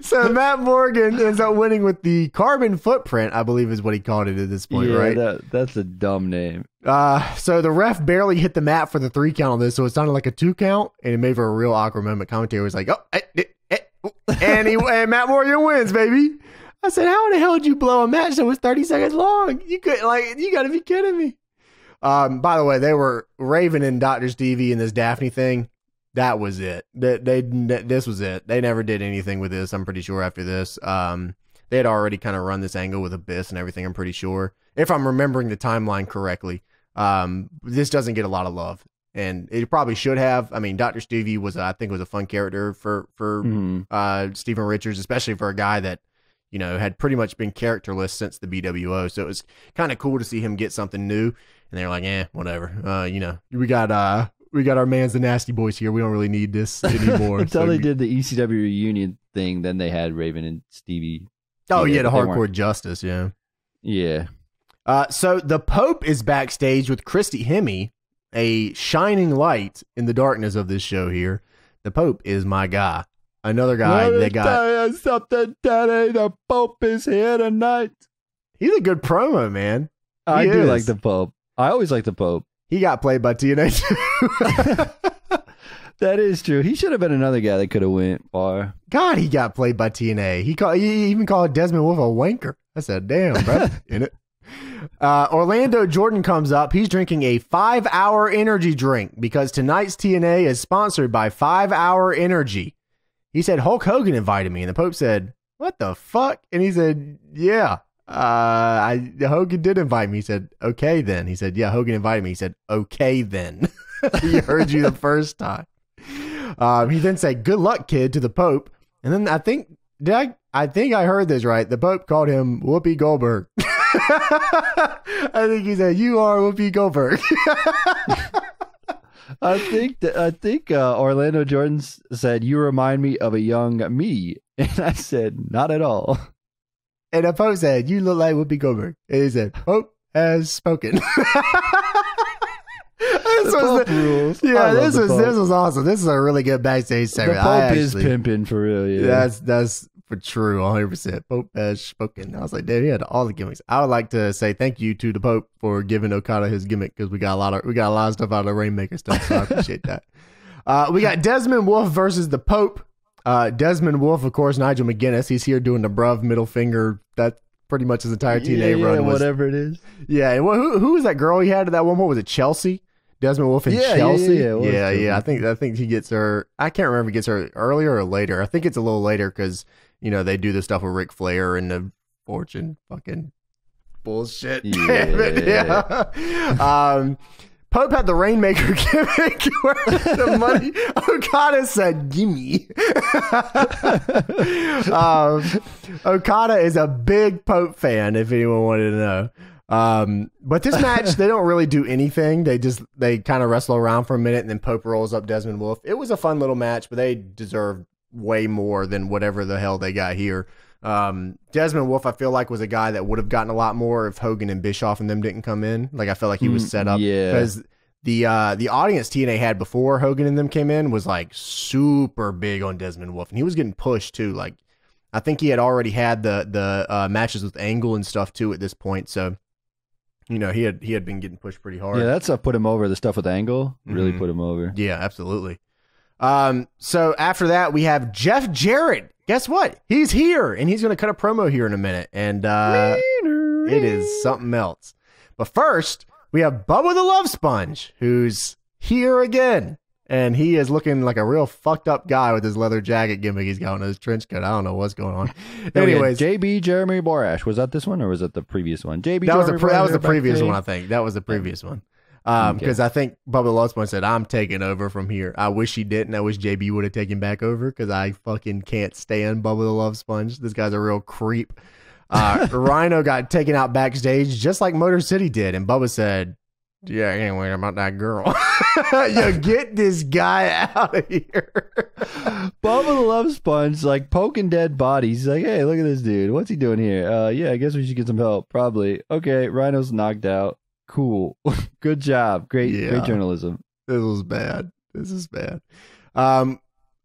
So Matt Morgan ends up winning with the carbon footprint, I believe is what he called it at this point, right? That's a dumb name. So the ref barely hit the mat for the 3 count on this, so it sounded like a 2 count, and it made for a real awkward moment. Commentary was like, and Matt Morgan wins, baby. I said, how in the hell did you blow a match that was 30 seconds long? You got to be kidding me. By the way, they were Raven and Dr. Stevie in this Daphne thing. That was it. This was it. They never did anything with this, I'm pretty sure, after this. They had already kind of run this angle with Abyss and everything, I'm pretty sure. If I'm remembering the timeline correctly. This doesn't get a lot of love. And it probably should have. I mean, Dr. Stevie was a fun character for Steven Richards, especially for a guy that, had pretty much been characterless since the BWO. So it was kind of cool to see him get something new. And they're like, whatever. We got our man's the Nasty Boys here. We don't really need this anymore. Until they did the ECW reunion thing, then they had Raven and Stevie. Oh, yeah, the Hardcore Justice, yeah. Yeah. So the Pope is backstage with Christy Hemme, a shining light in the darkness of this show here. The Pope is my guy. Another guy that got... something, Daddy. The Pope is here tonight. He's a good promo, man. I do like the Pope. I always like the Pope. He got played by TNA too. That is true. He should have been another guy that could have went far. God, he got played by TNA. He even called Desmond Wolf a wanker. I said, damn, bro. In it. Orlando Jordan comes up. He's drinking a 5-hour energy drink because tonight's TNA is sponsored by 5-hour energy. He said, Hulk Hogan invited me. And the Pope said, what the fuck? And he said, yeah. Hogan did invite me. He said, okay then. He said, yeah, Hogan invited me. He said, okay then. He heard you the first time. He then said, good luck, kid, to the Pope. And then I think I heard this right. The Pope called him Whoopi Goldberg. I think he said, you are Whoopi Goldberg. I think Orlando Jordan said, you remind me of a young me. And I said, not at all. And the Pope said, you look like Whoopi Goldberg. And he said, Pope has spoken. This was awesome. This is a really good backstage segment. The Pope is pimping for real. Yeah. That's for true, 100%. Pope has spoken. I was like, damn, he had all the gimmicks. I would like to say thank you to the Pope for giving Okada his gimmick because we got a lot of stuff out of the Rainmaker stuff. So I appreciate that. We got Desmond Wolf versus the Pope. Desmond Wolf, of course, Nigel McGuinness. He's here doing the bruv middle finger. That's pretty much his entire TNA run. Whatever it is. Yeah. And who was that girl he had at that one? What was it? Chelsea? Desmond Wolf and Chelsea. Yeah. I think he gets her. I can't remember if he gets her earlier or later. I think it's a little later because they do the stuff with Ric Flair and the Fortune fucking bullshit. Yeah. Pope had the Rainmaker gimmick where the money Okada said, gimme. Okada is a big Pope fan, if anyone wanted to know. But this match, they don't really do anything. They kind of wrestle around for a minute and then Pope rolls up Desmond Wolf. It was a fun little match, but they deserved way more than whatever the hell they got here. Desmond Wolf, I feel like, was a guy that would have gotten a lot more if Hogan and Bischoff and them didn't come in. Like, I felt like he was set up because the audience TNA had before Hogan and them came in was like super big on Desmond Wolf, and he was getting pushed too. Like, I think he had already had the matches with Angle and stuff too at this point, so he had been getting pushed pretty hard. Yeah, that stuff put him over. The stuff with Angle really put him over. Yeah, absolutely. So after that, we have Jeff Jarrett. Guess what? He's here, and he's going to cut a promo here in a minute, and it is something else. But first, we have Bubba the Love Sponge, who's here again, and he is looking like a real fucked up guy with his leather jacket gimmick he's got on his trench coat. I don't know what's going on. Anyways, JB Jeremy Borash, was that this one, or was it the previous one? That was the previous one, I think. That was the previous one. Because I think Bubba the Love Sponge said, I'm taking over from here. I wish he didn't. I wish JB would have taken back over because I fucking can't stand Bubba the Love Sponge. This guy's a real creep. Rhino got taken out backstage just like Motor City did. And Bubba said, yeah, anyway, about that girl. Get this guy out of here. Bubba the Love Sponge, like poking dead bodies. He's like, hey, look at this dude. What's he doing here? Yeah, I guess we should get some help. Probably. Okay, Rhino's knocked out. Cool. Good job. Great journalism. This was bad. This is bad.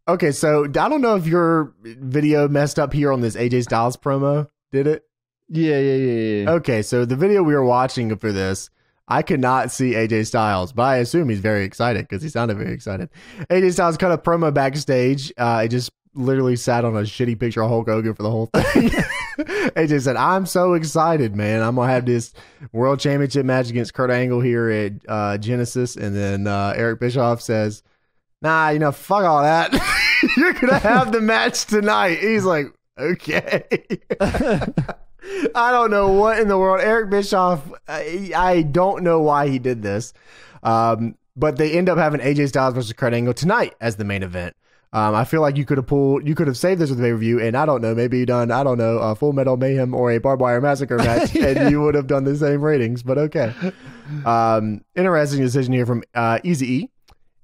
Okay, so I don't know if your video messed up here on this AJ Styles promo. Did it? Yeah. Okay, so the video we were watching for this, I could not see AJ Styles, but I assume he's very excited because he sounded very excited. AJ Styles cut a promo backstage. He just literally sat on a shitty picture of Hulk Hogan for the whole thing. AJ said, I'm so excited, man. I'm going to have this world championship match against Kurt Angle here at Genesis. And then Eric Bischoff says, nah, fuck all that. You're going to have the match tonight. He's like, okay. I don't know what in the world. Eric Bischoff, I don't know why he did this. But they end up having AJ Styles versus Kurt Angle tonight as the main event. I feel like you could have saved this with a pay-per-view, and I don't know, maybe you done, a Full Metal Mayhem or a Barbed Wire Massacre match, and you would have done the same ratings, but okay. Interesting decision here from Eazy-E.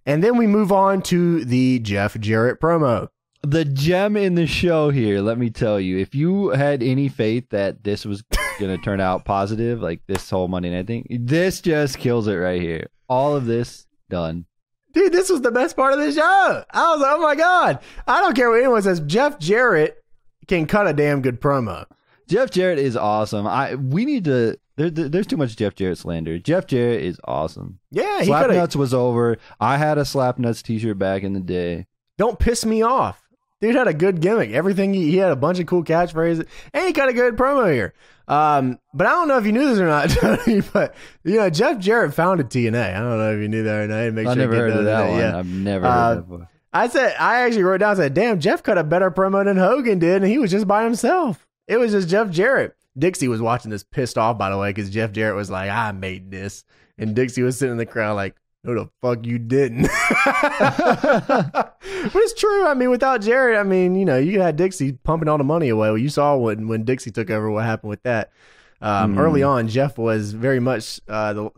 And then we move on to the Jeff Jarrett promo. The gem in the show here, let me tell you, if you had any faith that this was going to turn out positive, like this whole Monday Night thing, this just kills it right here. All of this done. Dude, this was the best part of the show. I was like, oh my God. I don't care what anyone says. Jeff Jarrett can cut a damn good promo. Jeff Jarrett is awesome. We need to... There's too much Jeff Jarrett slander. Jeff Jarrett is awesome. Yeah, he Slapnuts was over. I had a Slapnuts t-shirt back in the day. Don't piss me off. Dude had a good gimmick. Everything he had a bunch of cool catchphrases, and he cut a good promo here. But I don't know if you knew this or not, Tony, but Jeff Jarrett founded TNA. I don't know if you knew that or not. I never heard of that one. Yeah. I've never heard that one. I actually wrote down and said, damn, Jeff cut a better promo than Hogan did, and he was just by himself. It was just Jeff Jarrett. Dixie was watching this pissed off, by the way, because Jeff Jarrett was like, I made this. And Dixie was sitting in the crowd like, no, the fuck you didn't. But it's true. I mean, without Jarrett, you had Dixie pumping all the money away. Well, you saw when Dixie took over what happened with that. Early on, Jeff was very much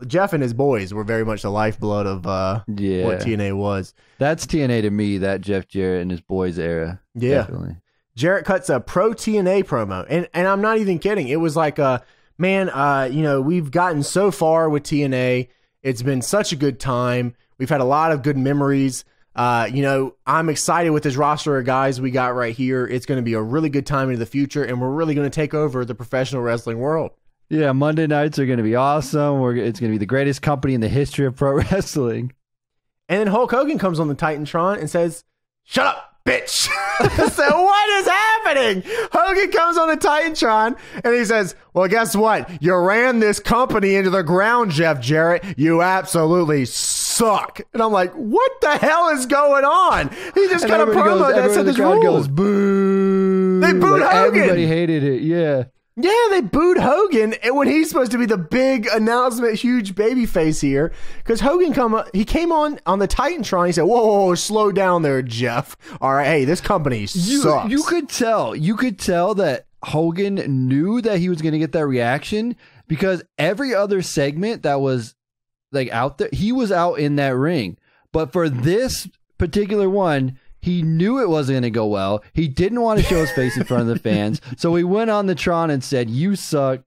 Jeff and his boys were very much the lifeblood of what TNA was. That's TNA to me, that Jeff Jarrett and his boys era. Yeah. Definitely. Jarrett cuts a pro TNA promo, and I'm not even kidding. It was like, we've gotten so far with TNA. It's been such a good time. We've had a lot of good memories. I'm excited with this roster of guys we got right here. It's going to be a really good time into the future, and we're really going to take over the professional wrestling world. Yeah, Monday nights are going to be awesome. It's going to be the greatest company in the history of pro wrestling. And then Hulk Hogan comes on the Titantron and says, shut up, bitch. So what is happening? Hogan comes on the Titantron and he says, well, guess what? You ran this company into the ground, Jeff Jarrett. You absolutely suck. And I'm like, what the hell is going on? He just got a promo that said this rule. Goes, boo. They booed Hogan. Everybody hated it. Yeah. Yeah, they booed Hogan, and when he's supposed to be the big announcement, huge baby face here, because Hogan came on the Titantron. He said, "Whoa, slow down there, Jeff. All right, hey, this company sucks." You could tell that Hogan knew that he was going to get that reaction because every other segment that was like out there, he was out in that ring. But for this particular one, he knew it wasn't going to go well. He didn't want to show his face in front of the fans. So he went on the Tron and said, you suck.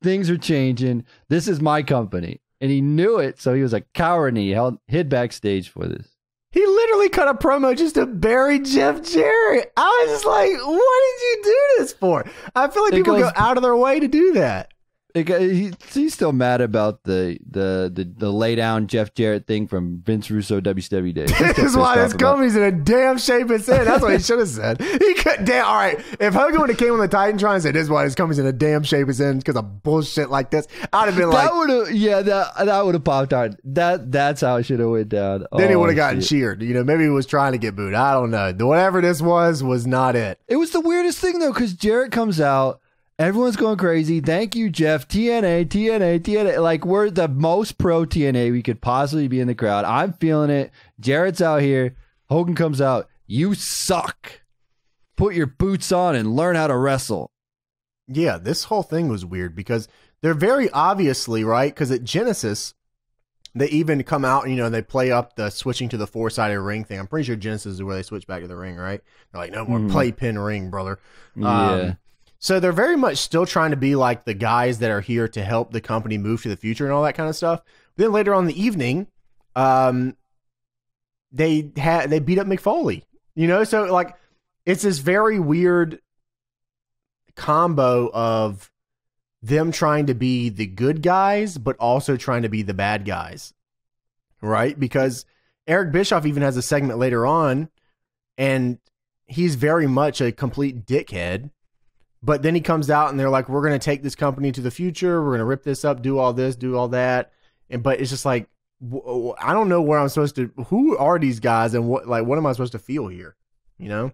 Things are changing. This is my company. And he knew it. So he was a coward and he hid backstage for this. He literally cut a promo just to bury Jeff Jarrett. I was just like, what did you do this for? I feel like people go out of their way to do that. He's still mad about the lay down Jeff Jarrett thing from Vince Russo WCW days. This is why this company's in a damn shape it's in. That's what he should have said. He could all right. If Hogan would have came on the Titantron and said, "This is why this company's in a damn shape it's in because of bullshit like this," I'd have been like, that would have popped out. That's how it should have went down. Then he would have gotten cheered. Maybe he was trying to get booed. I don't know. Whatever this was not it. It was the weirdest thing though, because Jarrett comes out. Everyone's going crazy. Thank you, Jeff. TNA. Like, we're the most pro TNA we could possibly be in the crowd. I'm feeling it. Jarrett's out here. Hogan comes out. You suck. Put your boots on and learn how to wrestle. Yeah, this whole thing was weird because they're very obviously, right? Because at Genesis, they even come out and, they play up the switching to the four-sided ring thing. I'm pretty sure Genesis is where they switch back to the ring, right? They're like, no more playpen ring, brother. Yeah. So they're very much still trying to be like the guys that are here to help the company move to the future and all that kind of stuff. Then later on in the evening, they beat up McFoley. You know, so like it's this very weird combo of them trying to be the good guys, but also trying to be the bad guys, right? Because Eric Bischoff even has a segment later on, and he's very much a complete dickhead. But then he comes out and they're like, we're going to take this company to the future. We're going to rip this up, do all this, do all that. But it's just like, I don't know where I'm supposed to, who are these guys and what am I supposed to feel here? You know?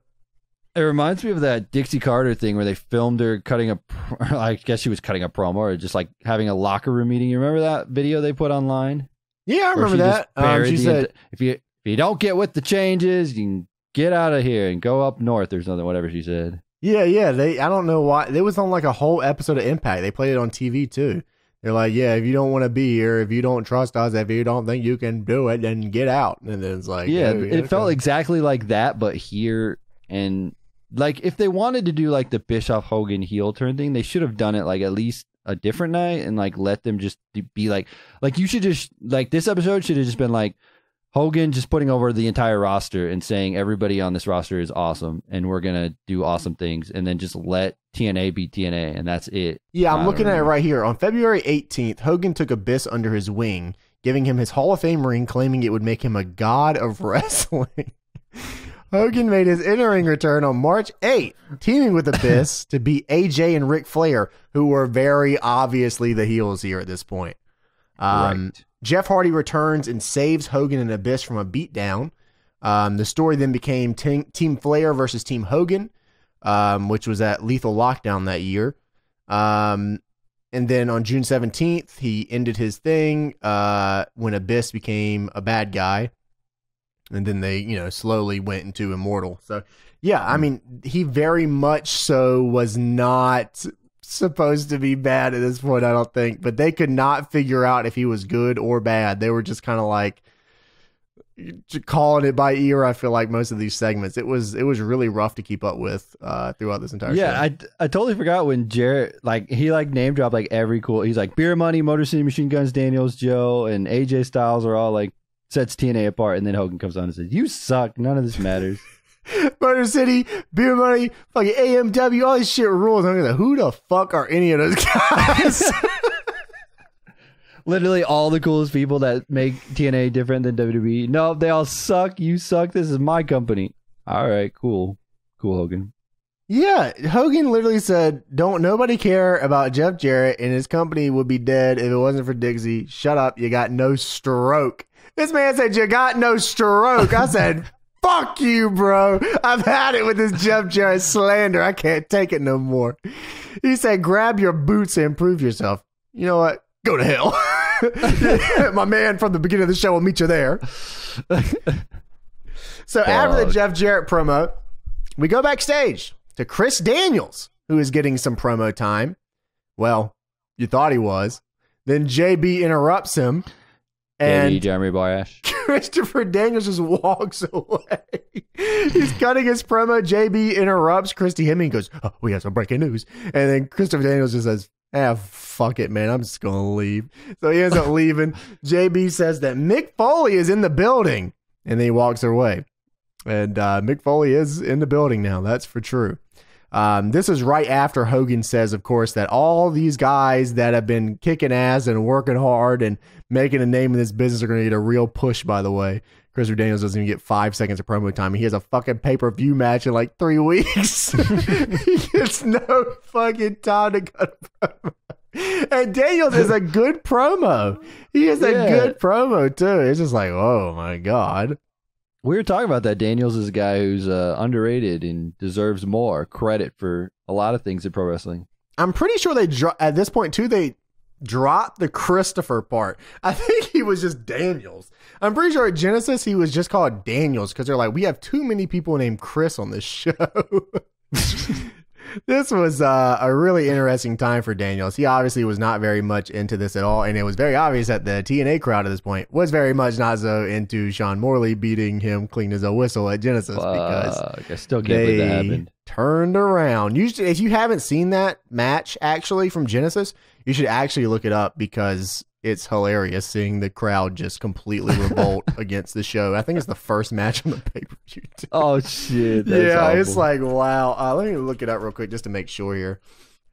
It reminds me of that Dixie Carter thing where they filmed her cutting I guess she was cutting a promo or just like having a locker room meeting. You remember that video they put online? Yeah, I remember that. She said, if you don't get with the changes, you can get out of here and go up north or something, whatever she said. Yeah. I don't know why. It was on like a whole episode of Impact. They played it on TV too. They're like, yeah, if you don't want to be here, if you don't trust us, if you don't think you can do it, then get out. And then it's like, yeah, okay. It felt exactly like that, but here. And like, if they wanted to do like the Bischoff Hogan heel turn thing, they should have done it like at least a different night and like let them just be like you should just like this episode should have just been like Hogan just putting over the entire roster and saying everybody on this roster is awesome and we're going to do awesome things, and then just let TNA be TNA, and that's it. Yeah, I'm looking at it right here. On February 18th, Hogan took Abyss under his wing, giving him his Hall of Fame ring, claiming it would make him a god of wrestling. Hogan made his in-ring return on March 8th, teaming with Abyss to beat AJ and Ric Flair, who were very obviously the heels here at this point. Right. Jeff Hardy returns and saves Hogan and Abyss from a beatdown. The story then became Team Flair versus Team Hogan, which was at Lethal Lockdown that year. And then on June 17th, he ended his thing when Abyss became a bad guy. And then they, slowly went into Immortal. So, yeah, I mean, he very much so was not supposed to be bad at this point, I don't think. But they could not figure out if he was good or bad. They were just kind of like calling it by ear, I feel like, most of these segments. It was really rough to keep up with throughout this entire show. Yeah, I totally forgot when Jarrett, he name dropped every cool. He's like, Beer Money, Motor City Machine Guns, Daniels, Joe, and AJ Styles are all sets TNA apart, and then Hogan comes on and says, "You suck. None of this matters." Motor City, Beer Money, fucking AMW, all this shit rules. I'm like, who the fuck are any of those guys? Literally all the coolest people that make TNA different than WWE. No, they all suck. You suck. This is my company. All right, cool, Hogan. Yeah, Hogan literally said, "Don't nobody care about Jeff Jarrett, and his company would be dead if it wasn't for Dixie. Shut up, you got no stroke." This man said, "You got no stroke." I said, "Fuck you, bro. I've had it with this Jeff Jarrett slander. I can't take it no more." He said, "Grab your boots and prove yourself." You know what? Go to hell. My man from the beginning of the show will meet you there. So after the Jeff Jarrett promo, we go backstage to Chris Daniels, who is getting some promo time. Well, you thought he was. Then JB interrupts him. And Jeremy Borash. Christopher Daniels just walks away. He's cutting his promo. JB interrupts Christy Hemming and goes, "Oh, we got some breaking news." And then Christopher Daniels just says, fuck it, man. I'm just going to leave. So he ends up leaving. JB says that Mick Foley is in the building. And then he walks away. And Mick Foley is in the building now. That's for true. This is right after Hogan says, of course, that all these guys that have been kicking ass and working hard and making a name in this business are going to get a real push, by the way. Christopher Daniels doesn't even get 5 seconds of promo time. He has a fucking pay-per-view match in 3 weeks. He gets no fucking time to cut a promo. And Daniels is a good promo. He is a good promo, too. It's just oh, my God. We were talking about that. Daniels is a guy who's underrated and deserves more credit for a lot of things in pro wrestling. I'm pretty sure at this point, too, they dropped the Christopher part. I think he was just Daniels. I'm pretty sure at Genesis, he was just called Daniels because they're we have too many people named Chris on this show. This was a really interesting time for Daniels. He obviously was not very much into this at all, and it was very obvious that the TNA crowd at this point was very much not so into Sean Morley beating him clean as a whistle at Genesis because I still can't believe that happened. Turned around. If you haven't seen that match actually from Genesis, you should actually look it up because it's hilarious seeing the crowd just completely revolt against the show. I think it's the first match on the pay-per-view. Oh, shit. That's yeah, awful. it's like, wow. Let me look it up real quick just to make sure here.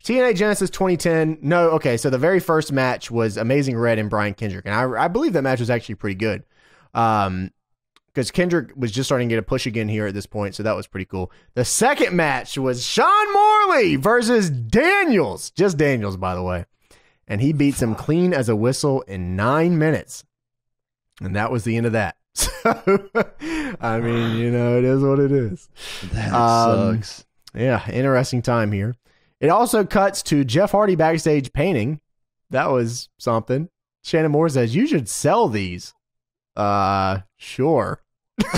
TNA Genesis 2010. No, okay, so the very first match was Amazing Red and Brian Kendrick. And I believe that match was actually pretty good. Because Kendrick was just starting to get a push again here at this point, so that was pretty cool. The second match was Sean Morley versus Daniels. Just Daniels, by the way. And he beats him clean as a whistle in 9 minutes. And that was the end of that. So, I mean, you know, it is what it is. That sucks. Yeah, interesting time here. It also cuts to Jeff Hardy backstage painting. That was something. Shannon Moore says, you should sell these. Sure. Yeah,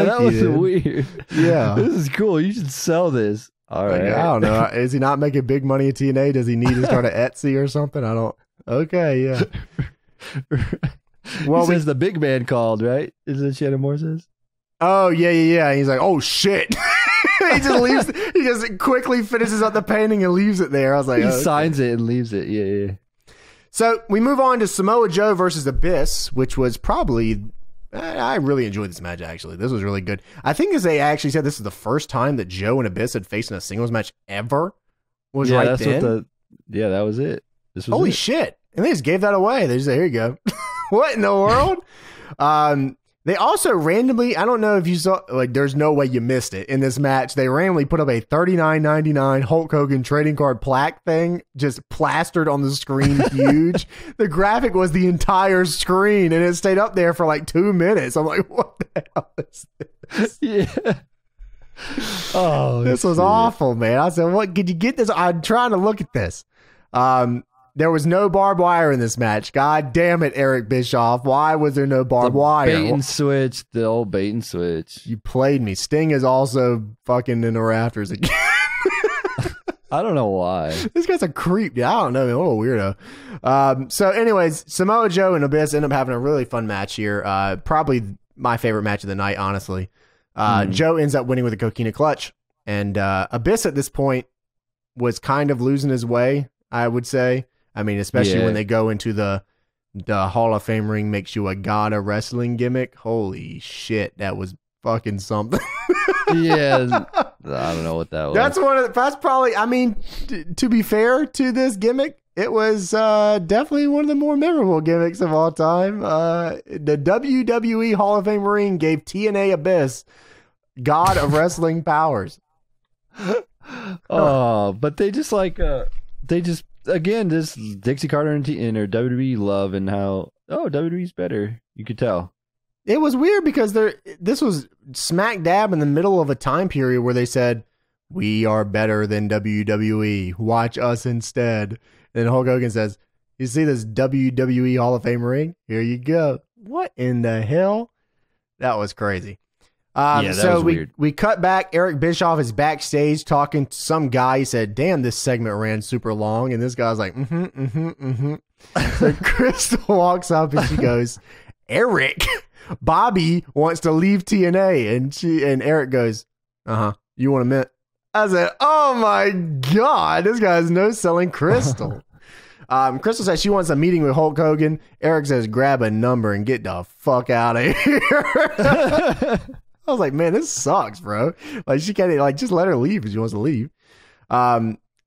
that was weird. Yeah. This is cool. You should sell this. All right. I don't know. Is he not making big money at TNA? Does he need to start an Etsy or something? I don't. Okay, yeah. Well, he says the big man called, right? Is it Shannon Moore says? Oh, yeah. He's like, oh, shit. He just leaves. He just quickly finishes up the painting and leaves it there. I was like, he signs it and leaves it. Yeah. So we move on to Samoa Joe versus Abyss, which was probably, I really enjoyed this match, actually. This was really good. I think as they actually said, this is the first time that Joe and Abyss had faced in a singles match ever. Was yeah, right that's then. That was it. This was Holy it. shit. And they just gave that away. They just said, here you go. What in the world? They also randomly, I don't know if you saw, like, there's no way you missed it in this match. They randomly put up a $39.99 Hulk Hogan trading card plaque thing, just plastered on the screen, huge. The graphic was the entire screen, and it stayed up there for like 2 minutes. I'm like, what the hell is this? Yeah. Oh, this was awful, man. I said, what, could you get this? I'm trying to look at this. There was no barbed wire in this match. God damn it, Eric Bischoff. Why was there no barbed wire? Bait and switch. The old bait and switch. You played me. Sting is also fucking in the rafters again. I don't know why. This guy's a creep. Yeah, I don't know. What a weirdo. So anyways, Samoa Joe and Abyss end up having a really fun match here. Probably my favorite match of the night, honestly. Joe ends up winning with a coquina clutch. And Abyss at this point was kind of losing his way, I would say. I mean, especially when they go into the Hall of Fame ring makes you a god of wrestling gimmick. Holy shit, that was fucking something. Yeah, I don't know what that was. That's probably, I mean, to be fair to this gimmick, it was definitely one of the more memorable gimmicks of all time. The WWE Hall of Fame ring gave TNA Abyss god of wrestling powers. Oh, but they just again, this Dixie Carter and her WWE love and how, WWE's better. You could tell. It was weird because this was smack dab in the middle of a time period where they said, we are better than WWE. Watch us instead. And Hulk Hogan says, you see this WWE Hall of Fame ring? Here you go. What in the hell? That was crazy. That was weird. We cut back. Eric Bischoff is backstage talking to some guy. He said, damn, this segment ran super long. And this guy's like, So Crystal walks up and she goes, Eric, Bobby wants to leave TNA. And Eric goes, you want a mint? I said, oh my God, this guy's no-selling Crystal. Crystal says she wants a meeting with Hulk Hogan. Eric says, grab a number and get the fuck out of here. I was like, man, this sucks, bro. Like, she can't, like, just let her leave if she wants to leave.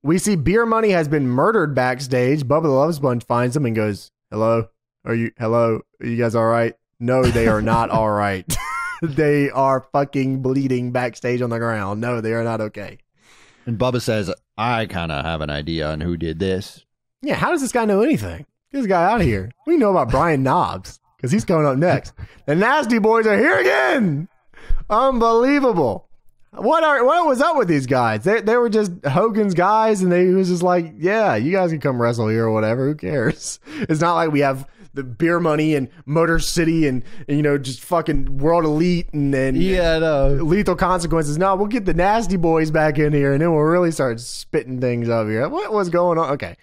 We see Beer Money has been murdered backstage. Bubba the Love Sponge finds him and goes, hello? Are you guys all right? No, they are not all right. They are fucking bleeding backstage on the ground. No, they are not okay. And Bubba says, I kind of have an idea on who did this. Yeah, how does this guy know anything? Get this guy out of here. We know about Brian Knobbs because he's coming up next. The Nasty Boys are here again. Unbelievable. What was up with these guys? They were just Hogan's guys, and he was just like, yeah, you guys can come wrestle here or whatever. Who cares? It's not like we have the Beer Money and Motor City and just fucking World Elite and Lethal Consequences. No, we'll get the Nasty Boys back in here, and then we'll really start spitting things up here. What was going on? Okay.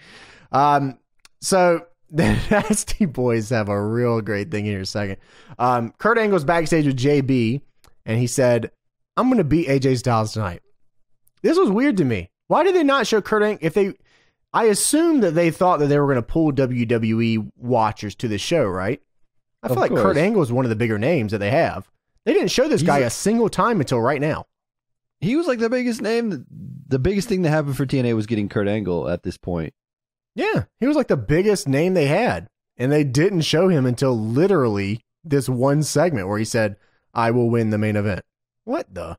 So the Nasty Boys have a real great thing here in a second. Kurt Angle's backstage with JB, and he said, I'm going to beat AJ Styles tonight. This was weird to me. Why did they not show Kurt Angle? I assume that they thought that they were going to pull WWE watchers to the show, right? I feel like Kurt Angle is one of the bigger names that they have. They didn't show this guy a single time until right now. He was like the biggest name. The biggest thing that happened for TNA was getting Kurt Angle at this point. Yeah, he was like the biggest name they had. And they didn't show him until literally this one segment where he said, I will win the main event. What the?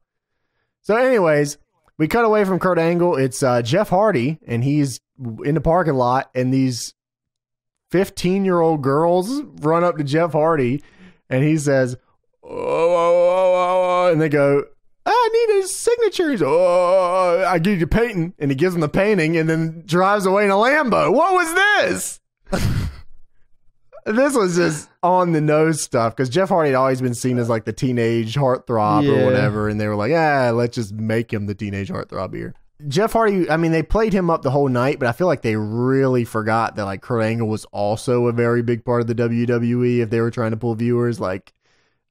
So anyways, we cut away from Kurt Angle. It's Jeff Hardy, and he's in the parking lot, and these 15-year-old girls run up to Jeff Hardy, and he says, oh, and they go, I need his signature. He's, oh, I give you painting, and he gives them the painting, and then drives away in a Lambo. What was this? This was just on the nose stuff, because Jeff Hardy had always been seen as like the teenage heartthrob or whatever, and they were like, let's just make him the teenage heartthrob here. Jeff Hardy, I mean, they played him up the whole night, but I feel like they really forgot that like Kurt Angle was also a very big part of the WWE if they were trying to pull viewers. Like,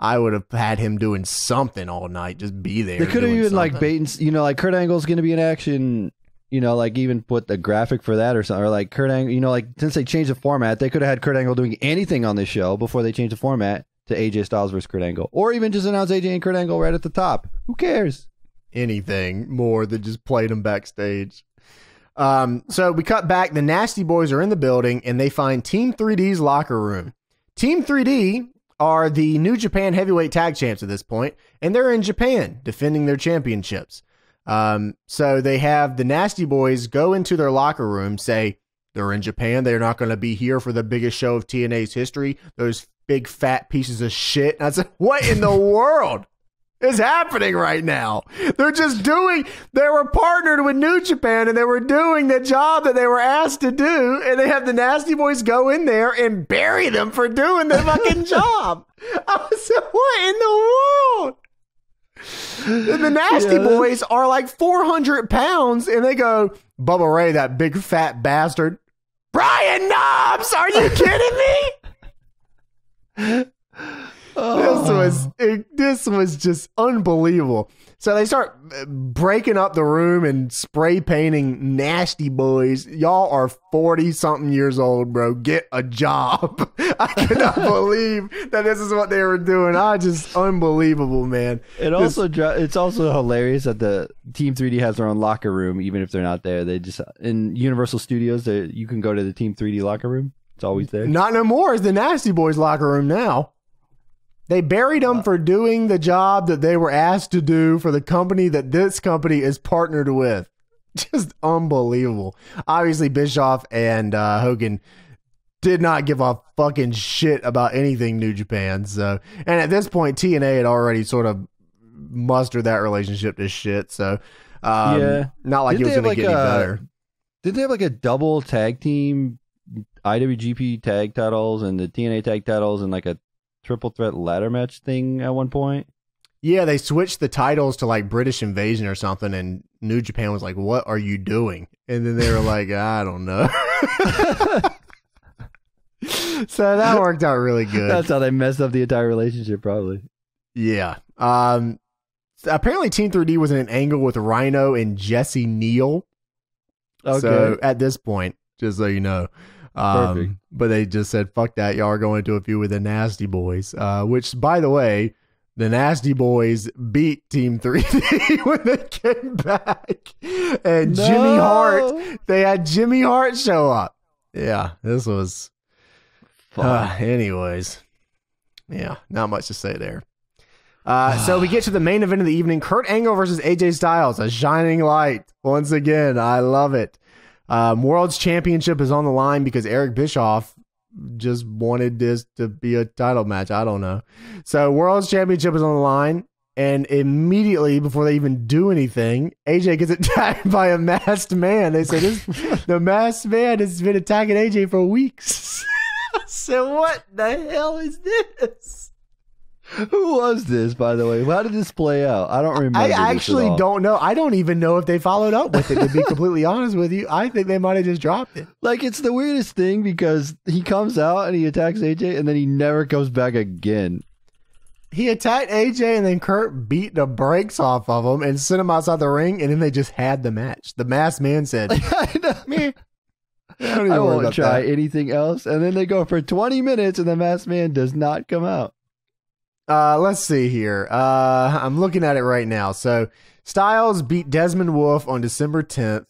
I would have had him doing something all night, just be there. They could have even like baiting, like Kurt Angle's going to be in action. Like even put the graphic for that or something, or like Kurt Angle, like since they changed the format, they could have had Kurt Angle doing anything on this show before they changed the format to AJ Styles versus Kurt Angle, or even just announce AJ and Kurt Angle right at the top. Who cares? Anything more than just played them backstage. So we cut back. The Nasty Boys are in the building, and they find Team 3D's locker room. Team 3D are the New Japan Heavyweight Tag Champs at this point, and they're in Japan defending their championships. So they have the Nasty Boys go into their locker room, say they're in Japan. They're not going to be here for the biggest show of TNA's history. Those big fat pieces of shit. And I said, what in the world is happening right now? They were partnered with New Japan, and they were doing the job that they were asked to do. And they have the Nasty Boys go in there and bury them for doing their fucking job. I said, what in the world? The Nasty Boys are like 400 pounds, and they go, Bubba Ray, that big fat bastard. Brian Knobs, are you kidding me? This was just unbelievable. So they start breaking up the room and spray painting Nasty Boys. Y'all are 40-something years old, bro. Get a job. I cannot believe that this is what they were doing. Unbelievable, man. It's also hilarious that the Team 3D has their own locker room, even if they're not there. They just in Universal Studios, you can go to the Team 3D locker room. It's always there. Not no more. It's the Nasty Boys locker room now. They buried them for doing the job that they were asked to do for the company that this company is partnered with. Just unbelievable. Obviously, Bischoff and Hogan did not give a fucking shit about anything New Japan. So, and at this point, TNA had already sort of mustered that relationship to shit. So, not like it was going to get any better. Did they have like a double tag team IWGP tag titles and the TNA tag titles and like a triple threat ladder match thing at one point? Yeah, they switched the titles to like British Invasion or something, and New Japan was like, what are you doing? And then they were like, I don't know. So that worked out really good. That's how they messed up the entire relationship, probably. Yeah. So apparently Team 3D was in an angle with Rhino and Jesse Neal. Okay. So at this point, just so you know. Perfect. But they just said, fuck that. Y'all are going to a feud with the Nasty Boys, which, by the way, the Nasty Boys beat Team 3D when they came back. And Jimmy Hart, they had Jimmy Hart show up. Yeah, this was... anyways. Yeah, not much to say there. So we get to the main event of the evening. Kurt Angle versus AJ Styles, a shining light. Once again, I love it. World's Championship is on the line because Eric Bischoff just wanted this to be a title match. I don't know. So World's Championship is on the line, and immediately before they even do anything, AJ gets attacked by a masked man. They say the masked man has been attacking AJ for weeks. So what the hell is this? Who was this, by the way? How did this play out? I don't remember. I actually don't know. I don't even know if they followed up with it, to be completely honest with you. I think they might have just dropped it. Like, it's the weirdest thing because he comes out and he attacks AJ and then he never comes back again. He attacked AJ and then Kurt beat the brakes off of him and sent him outside the ring, and then they just had the match. The masked man said, I won't try anything else. And then they go for 20 minutes and the masked man does not come out. Let's see here. I'm looking at it right now. So Styles beat Desmond Wolf on December 10th.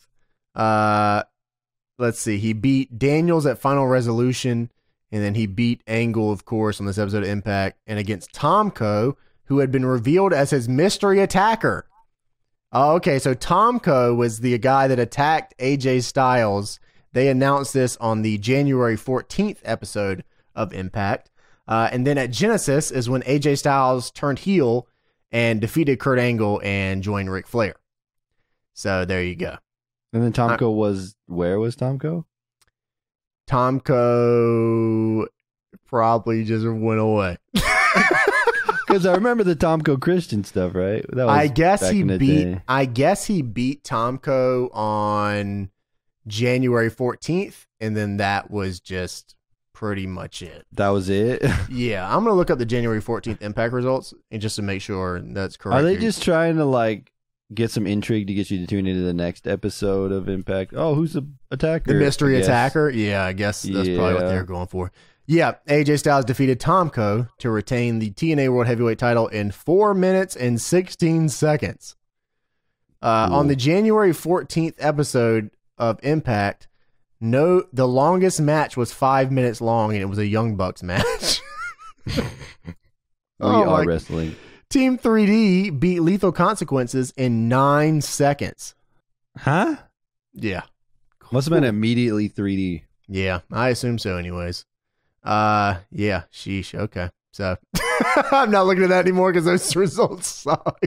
Let's see. He beat Daniels at Final Resolution, and then he beat Angle, of course, on this episode of Impact, and against Tomko, who had been revealed as his mystery attacker. Oh, okay, so Tomko was the guy that attacked AJ Styles. They announced this on the January 14th episode of Impact. And then at Genesis is when AJ Styles turned heel and defeated Kurt Angle and joined Ric Flair. So there you go. And then Tomko where was Tomko? Tomko probably just went away. Because I remember the Tomko Christian stuff, right? That was I guess back he in the beat. day. I guess he beat Tomko on January 14th, and then that was just pretty much it. That was it? Yeah, I'm gonna look up the January 14th Impact results and just to make sure that's correct. Are they just trying to like get some intrigue to get you to tune into the next episode of Impact? Oh, who's the attacker? The mystery attacker? Yeah, I guess that's probably what they're going for. Yeah, AJ Styles defeated Tomko to retain the TNA World Heavyweight title in 4 minutes and 16 seconds. On the January 14th episode of Impact, the longest match was 5 minutes long, and it was a Young Bucks match. We are wrestling. Team 3D beat Lethal Consequences in 9 seconds. Huh? Yeah. Must have been immediately 3D. Yeah, I assume so anyways. Yeah, sheesh. Okay. So I'm not looking at that anymore because those results suck.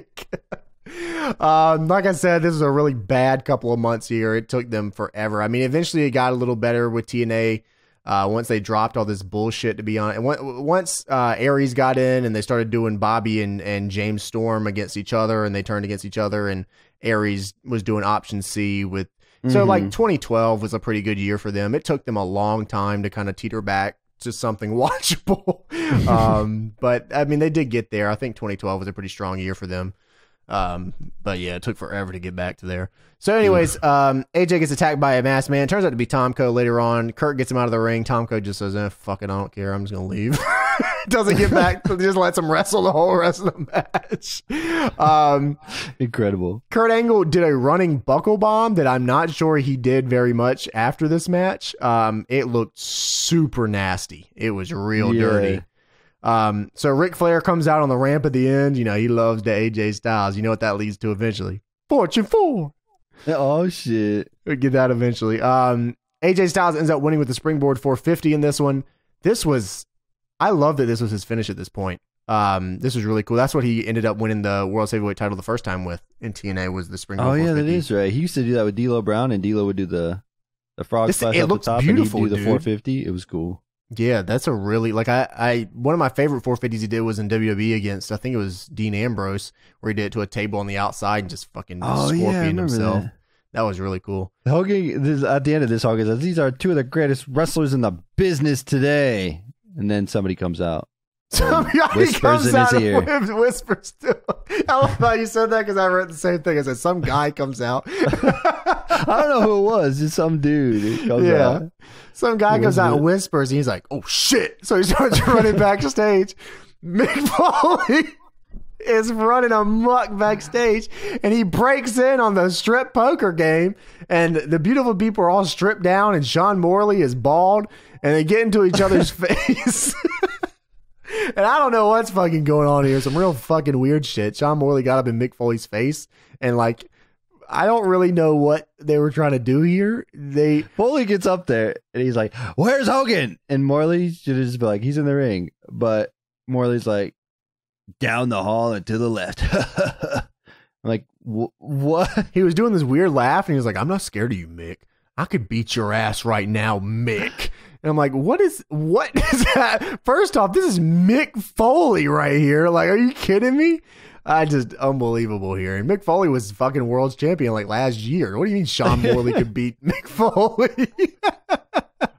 Like I said, this was a really bad couple of months here. It took them forever. I mean, eventually it got a little better with TNA once they dropped all this bullshit, to be honest. And once Aries got in and they started doing Bobby and James Storm against each other, and they turned against each other, and Aries was doing Option C with. So like 2012 was a pretty good year for them. It took them a long time to kind of teeter back to something watchable. But I mean, they did get there. I think 2012 was a pretty strong year for them. But yeah, it took forever to get back to there. So anyways, AJ gets attacked by a masked man. Turns out to be Tomko later on. Kurt gets him out of the ring. Tomko just says, fuck it, I don't care. I'm just going to leave. Doesn't get back. Just lets him wrestle the whole rest of the match. Incredible. Kurt Angle did a running buckle bomb that I'm not sure he did very much after this match. It looked super nasty. It was real dirty. So Ric Flair comes out on the ramp at the end. You know, he loves the AJ Styles. You know what that leads to eventually? Fortune 4. Oh, shit. We'll get that eventually. AJ Styles ends up winning with the springboard 450 in this one. I love that this was his finish at this point. This was really cool. That's what he ended up winning the World Heavyweight title the first time with in TNA was the springboard 450. Oh, yeah, that is right. He used to do that with D'Lo Brown, and D'Lo would do the frog splash it up the looks top, beautiful, and he'd do the 450. It was cool. Yeah, that's a really, like, I one of my favorite 450s he did was in WWE against, I think it was Dean Ambrose, where he did it to a table on the outside and just fucking scorpioned himself. That was really cool. Hogan, at the end of this, Hogan says, "These are two of the greatest wrestlers in the business today." And then somebody comes out. Whispers in his ear. Whispers to him. I love how you said that because I read the same thing. I said, some guy comes out. I don't know who it was. Just some dude. Comes out. Some guy comes out and whispers, and he's like, oh, shit. So he starts running backstage. Mick Foley is running amok backstage, and he breaks in on the strip poker game, and the beautiful people are all stripped down, and Sean Morley is bald, and they get into each other's face. And I don't know what's fucking going on here. Some real fucking weird shit. Sean Morley got up in Mick Foley's face, and like, I don't really know what they were trying to do here. Foley gets up there, and he's like, "Where's Hogan?" And Morley should just be like, "He's in the ring." But Morley's like, "Down the hall and to the left." I'm like, what? He was doing this weird laugh, and he was like, "I'm not scared of you, Mick. I could beat your ass right now, Mick." And I'm like, what is that? First off, this is Mick Foley right here. Like, are you kidding me? Just unbelievable here. And Mick Foley was fucking world's champion like last year. What do you mean Sean Morley could beat Mick Foley?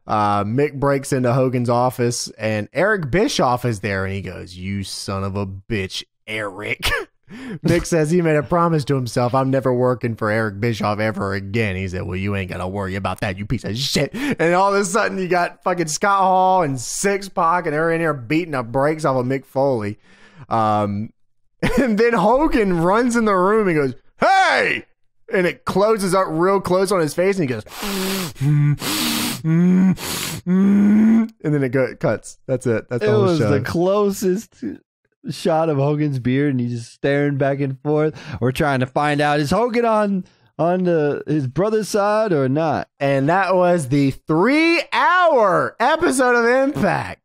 Mick breaks into Hogan's office, and Eric Bischoff is there, and he goes, "You son of a bitch, Eric." Mick says he made a promise to himself, I'm never working for Eric Bischoff ever again. He said, well, you ain't got to worry about that, you piece of shit. And all of a sudden, you got fucking Scott Hall and Six Pac, and they're in here beating the brakes off of Mick Foley. And then Hogan runs in the room and goes, hey! And it closes up real close on his face, and he goes, and then it cuts. That's it. That's the whole show. It was the closest shot of Hogan's beard, and he's just staring back and forth. We're trying to find out, is Hogan on his brother's side or not? And that was the 3-hour episode of Impact.